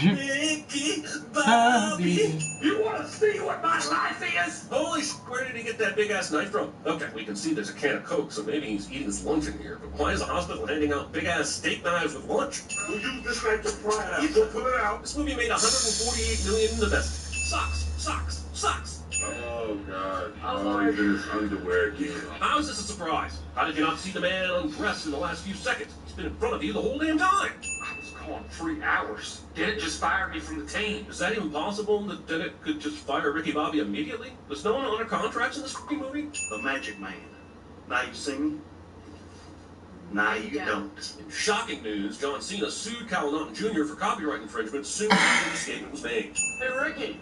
Ricky, Bobby. You want to see what my life is? Holy shit, where did he get that big-ass knife from? Okay, we can see there's a can of Coke, so maybe he's eating his lunch in here, but why is the hospital handing out big-ass steak knives with lunch? Who used this knife to pry it out? Pull it out. This movie made $148 million in domestic. Sucks. Oh, God. Oh, he's in his underwear again. How is this a surprise? How did you not see the man undressed in the last few seconds? He's been in front of you the whole damn time. I was gone 3 hours. Dennett just fired me from the team. Is that even possible that Dennett could just fire Ricky Bobby immediately? Was no one under contracts in this f***ing movie? The Magic Man. Now you see me? Now you don't. In shocking news, John Cena sued Cal Naughton Jr. for copyright infringement soon after the statement was made. Hey, Ricky.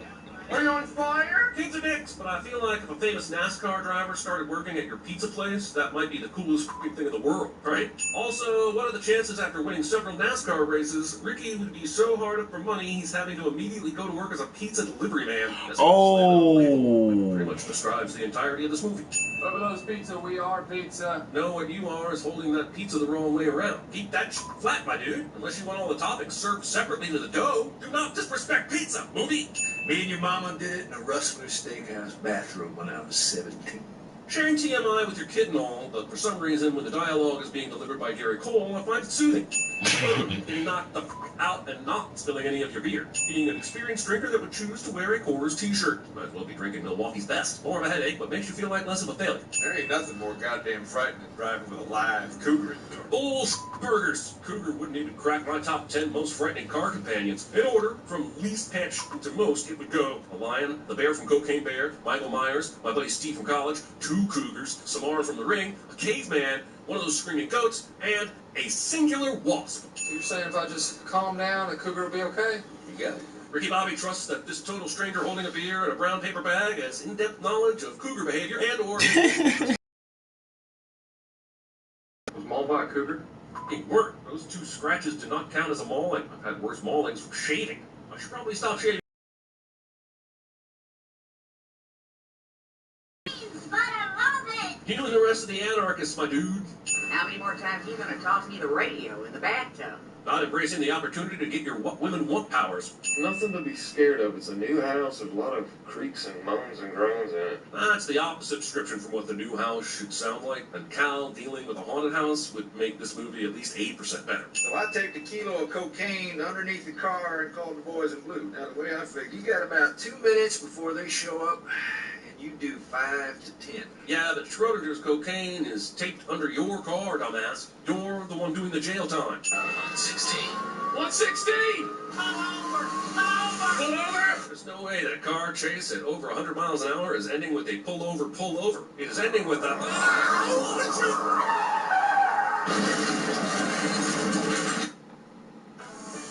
Are you on fire? Kids are dicks, but I feel like if a famous NASCAR driver started working at your pizza place, that might be the coolest f***ing thing in the world, right? Also, what are the chances after winning several NASCAR races, Ricky would be so hard up for money, he's having to immediately go to work as a pizza delivery man? Oh! Pretty much describes the entirety of this movie. Buffalo's Pizza, we are pizza. No, what you are is holding that pizza the wrong way around. Keep that shit flat, my dude. Unless you want all the toppings served separately to the dough. Do not disrespect pizza, movie. Me and your mama did it in a Rustler's Steakhouse bathroom when I was 17. Sharing TMI with your kid and all, but for some reason, when the dialogue is being delivered by Gary Cole, I find it soothing. Knock the f out and not spilling any of your beer. Being an experienced drinker that would choose to wear a Coors t-shirt. Might as well be drinking Milwaukee's Best. More of a headache, but makes you feel like less of a failure. There ain't nothing more goddamn frightening than driving with a live cougar in the car. Burgers. Cougar wouldn't even crack my top 10 most frightening car companions. In order, from least pet to most, it would go a lion, the bear from Cocaine Bear, Michael Myers, my buddy Steve from college, 2 cougars, Samara from The Ring, a caveman, one of those screaming goats, and a singular wasp. You're saying if I just calm down, the cougar will be okay? You got it. Ricky Bobby trusts that this total stranger holding a beer in a brown paper bag has in-depth knowledge of cougar behavior and or... Was mauled by a cougar? They weren't. Those 2 scratches do not count as a mauling. I've had worse maulings from shaving. I should probably stop shaving. You and the rest of the anarchists, my dude. How many more times are you going to toss me the radio in the bathtub? Not embracing the opportunity to get your what women want powers. Nothing to be scared of. It's a new house. There's a lot of creaks and moans and groans in it. That's the opposite description from what the new house should sound like. And Cal dealing with a haunted house would make this movie at least 8% better. So I take the kilo of cocaine underneath the car and call the boys in blue. Now, the way I figure, you got about 2 minutes before they show up. You do 5 to 10. Yeah, but Schrodinger's cocaine is taped under your car, dumbass. You're the one doing the jail time. 116. 116! Pull over! There's no way that a car chase at over 100 miles an hour is ending with a pull over. It is ending with a...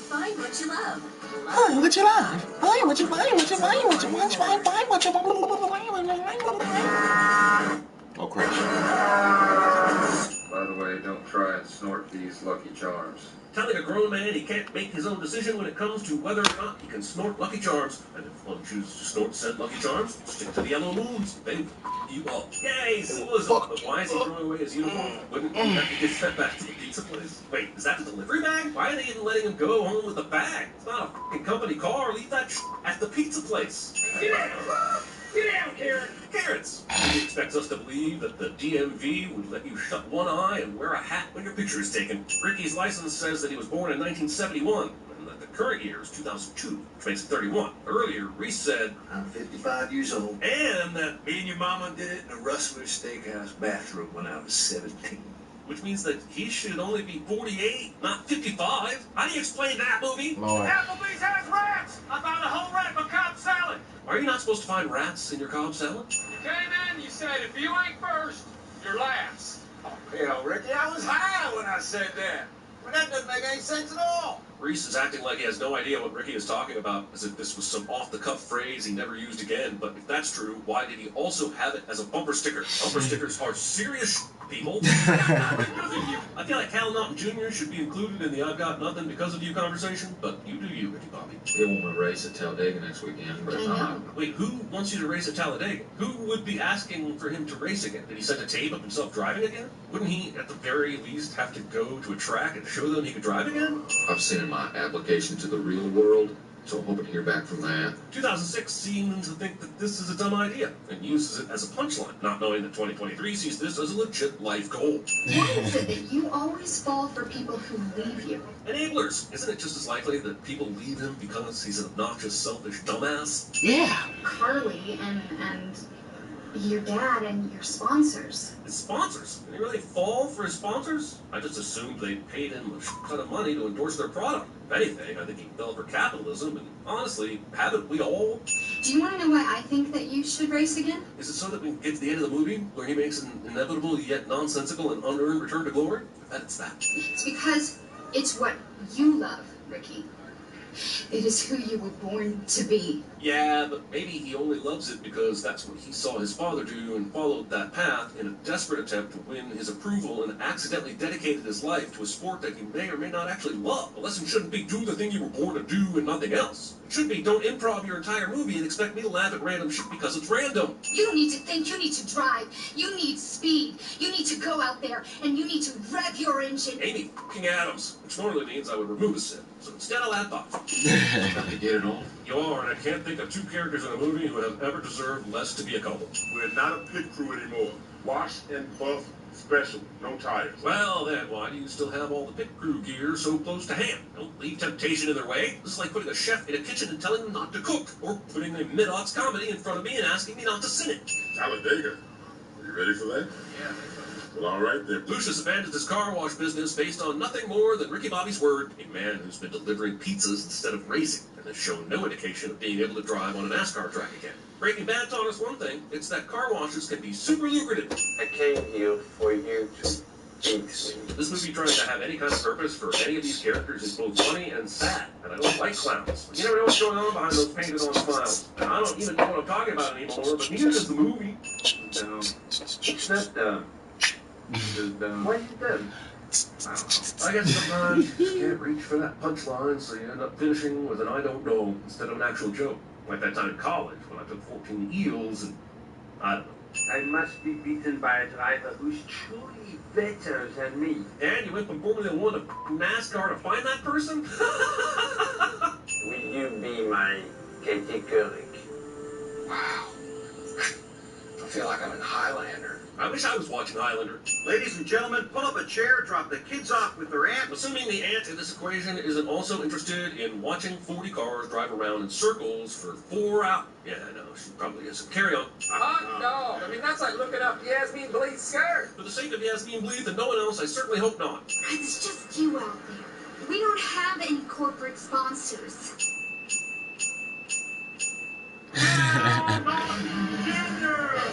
Find what you love. Find what you love. Find what you find what you find what you watch. Find what you Oh, crash. By the way, don't try and snort these Lucky Charms. Telling a grown man he can't make his own decision when it comes to whether or not he can snort Lucky Charms. And if one chooses to snort said Lucky Charms, stick to the yellow moons. They you all. Yay, symbolism. But why is he throwing away his uniform? Wouldn't he have to get that back to the pizza place? Wait, is that the delivery bag? Why are they even letting him go home with the bag? It's not a fucking company car. Leave that at the pizza place. Get out! Get out, Karen! Carrots! He expects us to believe that the DMV would let you shut one eye and wear a hat when your picture is taken. Ricky's license says that he was born in 1971, and that the current year is 2002, which makes it 31. Earlier, Reese said, I'm 55 years old. And that me and your mama did it in a Rustler's Steakhouse bathroom when I was 17. Which means that he should only be 48, not 55. How do you explain that, movie? Lord. Applebee's has rats! I found a whole rack of Cobb salad! Are you not supposed to find rats in your Cobb salad? You came in, you said, if you ain't first, you're last. Hell, Ricky, I was high when I said that. Well, that doesn't make any sense at all. Reese is acting like he has no idea what Ricky is talking about, as if this was some off-the-cuff phrase he never used again. But if that's true, why did he also have it as a bumper sticker? Bumper stickers are serious, people. I feel like Cal Naughton Jr. should be included in the I've got nothing because of you conversation, but you do you, Ricky Bobby. They want me to race at Talladega next weekend, but Wait, who wants you to race at Talladega? Who would be asking for him to race again? Did he send a tape of himself driving again? Wouldn't he, at the very least, have to go to a track and show them he could drive again? I've sent in my application to the real world, so I'm hoping to hear back from that. 2006 seems to think that this is a dumb idea and uses it as a punchline, not knowing that 2023 sees this as a legit life goal. Why is it that you always fall for people who leave you? Enablers! Isn't it just as likely that people leave him because he's an obnoxious, selfish dumbass? Yeah. Carly and your dad and your sponsors. His sponsors? Did he really fall for his sponsors? I just assumed they paid him a ton of money to endorse their product. If anything, I think he fell for capitalism, and honestly, haven't we all? Do you want to know why I think that you should race again? Is it so that we can get to the end of the movie, where he makes an inevitable yet nonsensical and unearned return to glory? I bet it's that. It's because it's what you love, Ricky. It is who you were born to be. Yeah, but maybe he only loves it because that's what he saw his father do and followed that path in a desperate attempt to win his approval and accidentally dedicated his life to a sport that he may or may not actually love. The lesson shouldn't be do the thing you were born to do and nothing else. It should be don't improv your entire movie and expect me to laugh at random shit because it's random. You don't need to think, you need to drive. You need speed. You need to go out there and you need to rev your engine. Amy fucking Adams, which normally means I would remove a sin. So instead I'll add thought. Trying to get it on. You are, and I can't think of 2 characters in a movie who have ever deserved less to be a couple. We're not a pit crew anymore. Wash and buff special, no tires. Well, then why do you still have all the pit crew gear so close to hand? Don't leave temptation in their way. This is like putting a chef in a kitchen and telling them not to cook, or putting a mid-aughts comedy in front of me and asking me not to sing it. Talladega. Are you ready for that? Yeah. Well, all right then. Lucius abandoned his car wash business based on nothing more than Ricky Bobby's word, a man who's been delivering pizzas instead of racing, and has shown no indication of being able to drive on a NASCAR track again. Breaking Baton is one thing, it's that car washes can be super lucrative. I came here for you to eat me. This movie trying to have any kind of purpose for any of these characters is both funny and sad, and I don't like clowns. You never know what's going on behind those painted on smiles. And I don't even know what I'm talking about anymore, but neither does the movie. Dumb. It's not dumb. It's dumb. Why is it dumb? I don't know. I guess sometimes you just can't reach for that punchline, so you end up finishing with an I don't know instead of an actual joke. Like that time in college when I took 14 eels and I don't know. I must be beaten by a driver who's truly better than me. And you went from Formula 1 to NASCAR to find that person? Will you be my Katie Couric? Wow. I feel like I'm in Highlander. I wish I was watching Highlander. Ladies and gentlemen, pull up a chair, drop the kids off with their aunt. Assuming the aunt in this equation isn't also interested in watching 40 cars drive around in circles for 4 hours. Yeah, I know, she probably isn't. Carry on. Hot dog. I mean, that's like looking up Yasmin Bleed's skirt. For the sake of Yasmin Bleed and no one else, I certainly hope not. It's just you out there. We don't have any corporate sponsors.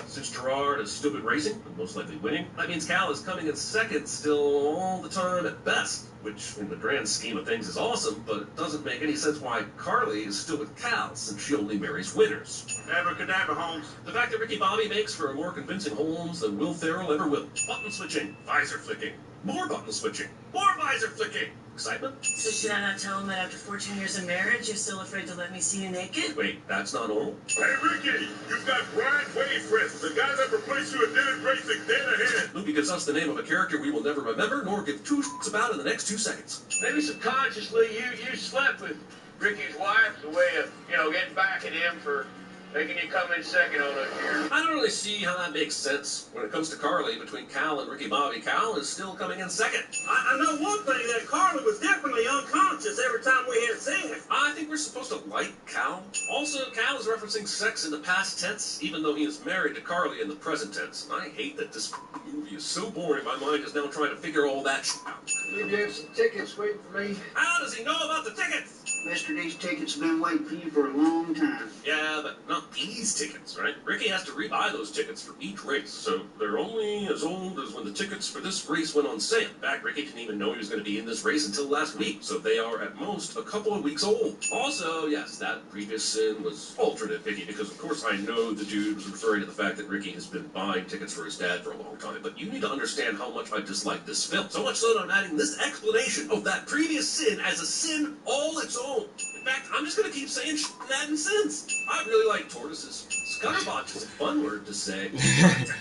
Since Gerard has still been racing, and most likely winning, that means Cal is coming in second still all the time at best, which in the grand scheme of things is awesome, but it doesn't make any sense why Carly is still with Cal, since she only marries winners. Abracadabra, Holmes. The fact that Ricky Bobby makes for a more convincing Holmes than Will Ferrell ever will. Button switching, visor flicking, more button switching, more visor flicking. Excitement? So should I not tell him that after 14 years of marriage, you're still afraid to let me see you naked? Wait, that's not normal? Hey, Ricky, you've got Brian Wayfrist, the guy that replaced you at Dennis Racing, dead ahead. Movie gives us the name of a character we will never remember, nor give two shits about in the next 2 seconds. Maybe subconsciously you slept with Ricky's wife, the way of, getting back at him for making you come in second on us here. I don't really see how that makes sense. When it comes to Carly, between Cal and Ricky Bobby, Cal is still coming in second. I know one thing, that Carly was definitely unconscious every time we had sex. I think we're supposed to like Cal. Also, Cal is referencing sex in the past tense, even though he is married to Carly in the present tense. I hate that this movie is so boring, my mind is now trying to figure all that shit out. Maybe you have some tickets waiting for me. How does he know about the tickets? Mr. These tickets have been waiting for you for a long time. Yeah, but not these tickets, right? Ricky has to rebuy those tickets for each race, so they're only as old as when the tickets for this race went on sale. In fact, Ricky didn't even know he was going to be in this race until last week, so they are at most a couple of weeks old. Also, yes, that previous sin was alternate Ricky, because of course I know the dude was referring to the fact that Ricky has been buying tickets for his dad for a long time, but you need to understand how much I dislike this film. So much so that I'm adding this explanation of that previous sin as a sin all its own. In fact, I'm just going to keep saying shit and adding sins. I really like tortoises. Scuttlebutt is a fun word to say.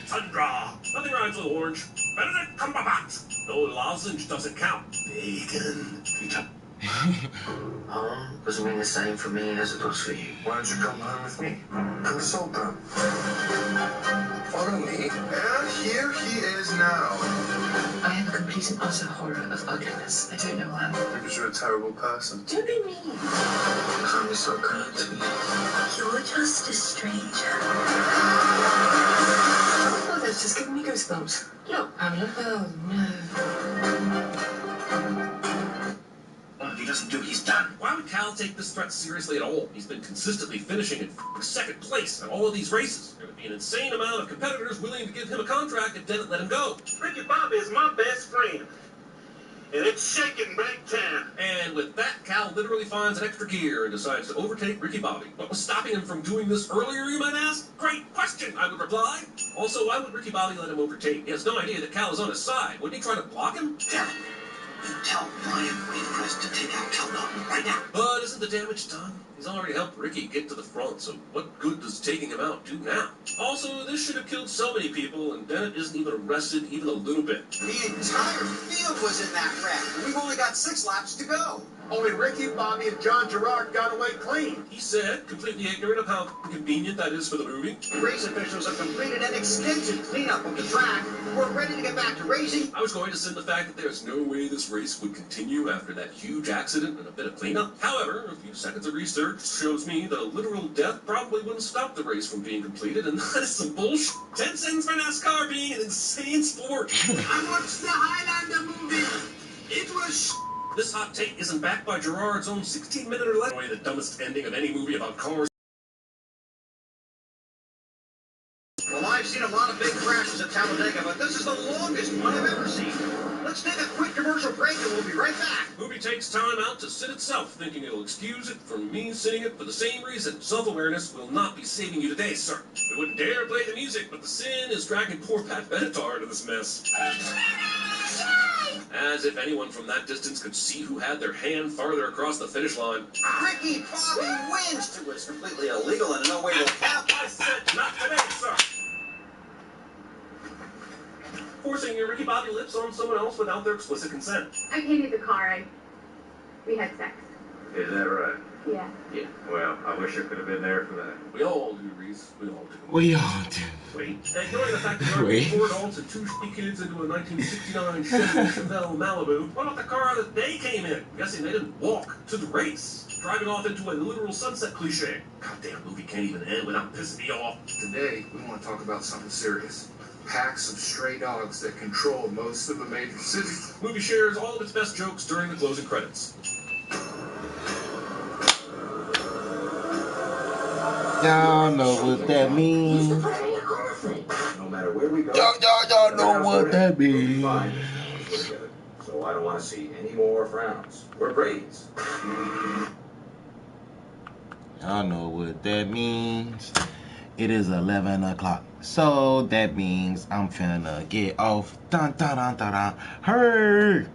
Tundra. Nothing rhymes with orange. Better than cumberbatch. No lozenge doesn't count. Bacon. Home doesn't mean the same for me as it does for you. Why don't you come home with me? Consult them. Follow me. And here he is now. I have a complete and utter horror of ugliness. I don't know why. Because you're a terrible person. Don't be mean. Because I'm so kind to me. You're just a stranger. Oh, that's just giving me goosebumps. Look, Pamela. Oh, no. If he doesn't do it, he's done. Why would Cal take this threat seriously at all? He's been consistently finishing in second place at all of these races. There would be an insane amount of competitors willing to give him a contract if Dennett let him go. Ricky Bobby is my best friend. And it's shaking big time. And with that, Cal literally finds an extra gear and decides to overtake Ricky Bobby. What was stopping him from doing this earlier, you might ask? Great question, I would reply. Also, why would Ricky Bobby let him overtake? He has no idea that Cal is on his side. Wouldn't he try to block him? Damn. Tell Brian Waycrest to take out Tilda right now. But isn't the damage done? He's already helped Ricky get to the front, so what good does taking him out do now? Also, this should have killed so many people, and Bennett isn't even arrested even a little bit. The entire field was in that wreck. We've only got 6 laps to go. Only Ricky, Bobby, and John Gerard got away clean. He said, completely ignorant of how convenient that is for the movie. Race officials have completed an extensive cleanup of the track. We're ready to get back to racing. I was going to send the fact that there's no way this race would continue after that huge accident and a bit of cleanup. However, a few seconds of research shows me that a literal death probably wouldn't stop the race from being completed, and that is some bullshit. 10 cents for NASCAR being an insane sport. I watched the Highlander movie. It was This hot take isn't backed by Gerard's own 16-minute or less. Anyway, the dumbest ending of any movie about cars. Well, I've seen a lot of big crashes at Talladega, but this is the longest one I've ever seen. Let's take a quick commercial break and we'll be right back. Movie takes time out to sit itself, thinking it'll excuse it from me sitting it for the same reason. Self-awareness will not be saving you today, sir. We wouldn't dare play the music, but the sin is dragging poor Pat Benatar into this mess. As if anyone from that distance could see who had their hand farther across the finish line. Ricky Bobby wins to it's completely illegal and in no way will count. I said not today, sir. Forcing your Ricky Bobby lips on someone else without their explicit consent. I painted the car. We had sex. Is that right? Yeah. Yeah. Well, I wish I could have been there for that. We all do, Reese. We all do. We all do. Wait. Ignoring the fact that there are 4 adults and 2 shitty kids into a 1969 Chevelle Malibu, what about the car that they came in? I'm guessing they didn't walk to the race. Driving off into a literal sunset cliche. Goddamn movie can't even end without pissing me off. Today, we want to talk about something serious. Packs of stray dogs that control most of the major cities. The movie shares all of its best jokes during the closing credits. Y'all know what that means. No matter where we go, Y'all know what that means. So I don't want to see any more frowns or braids. Y'all know what that means. It is 11 o'clock. So that means I'm finna get off. Dun dun dun dun dun. Hey!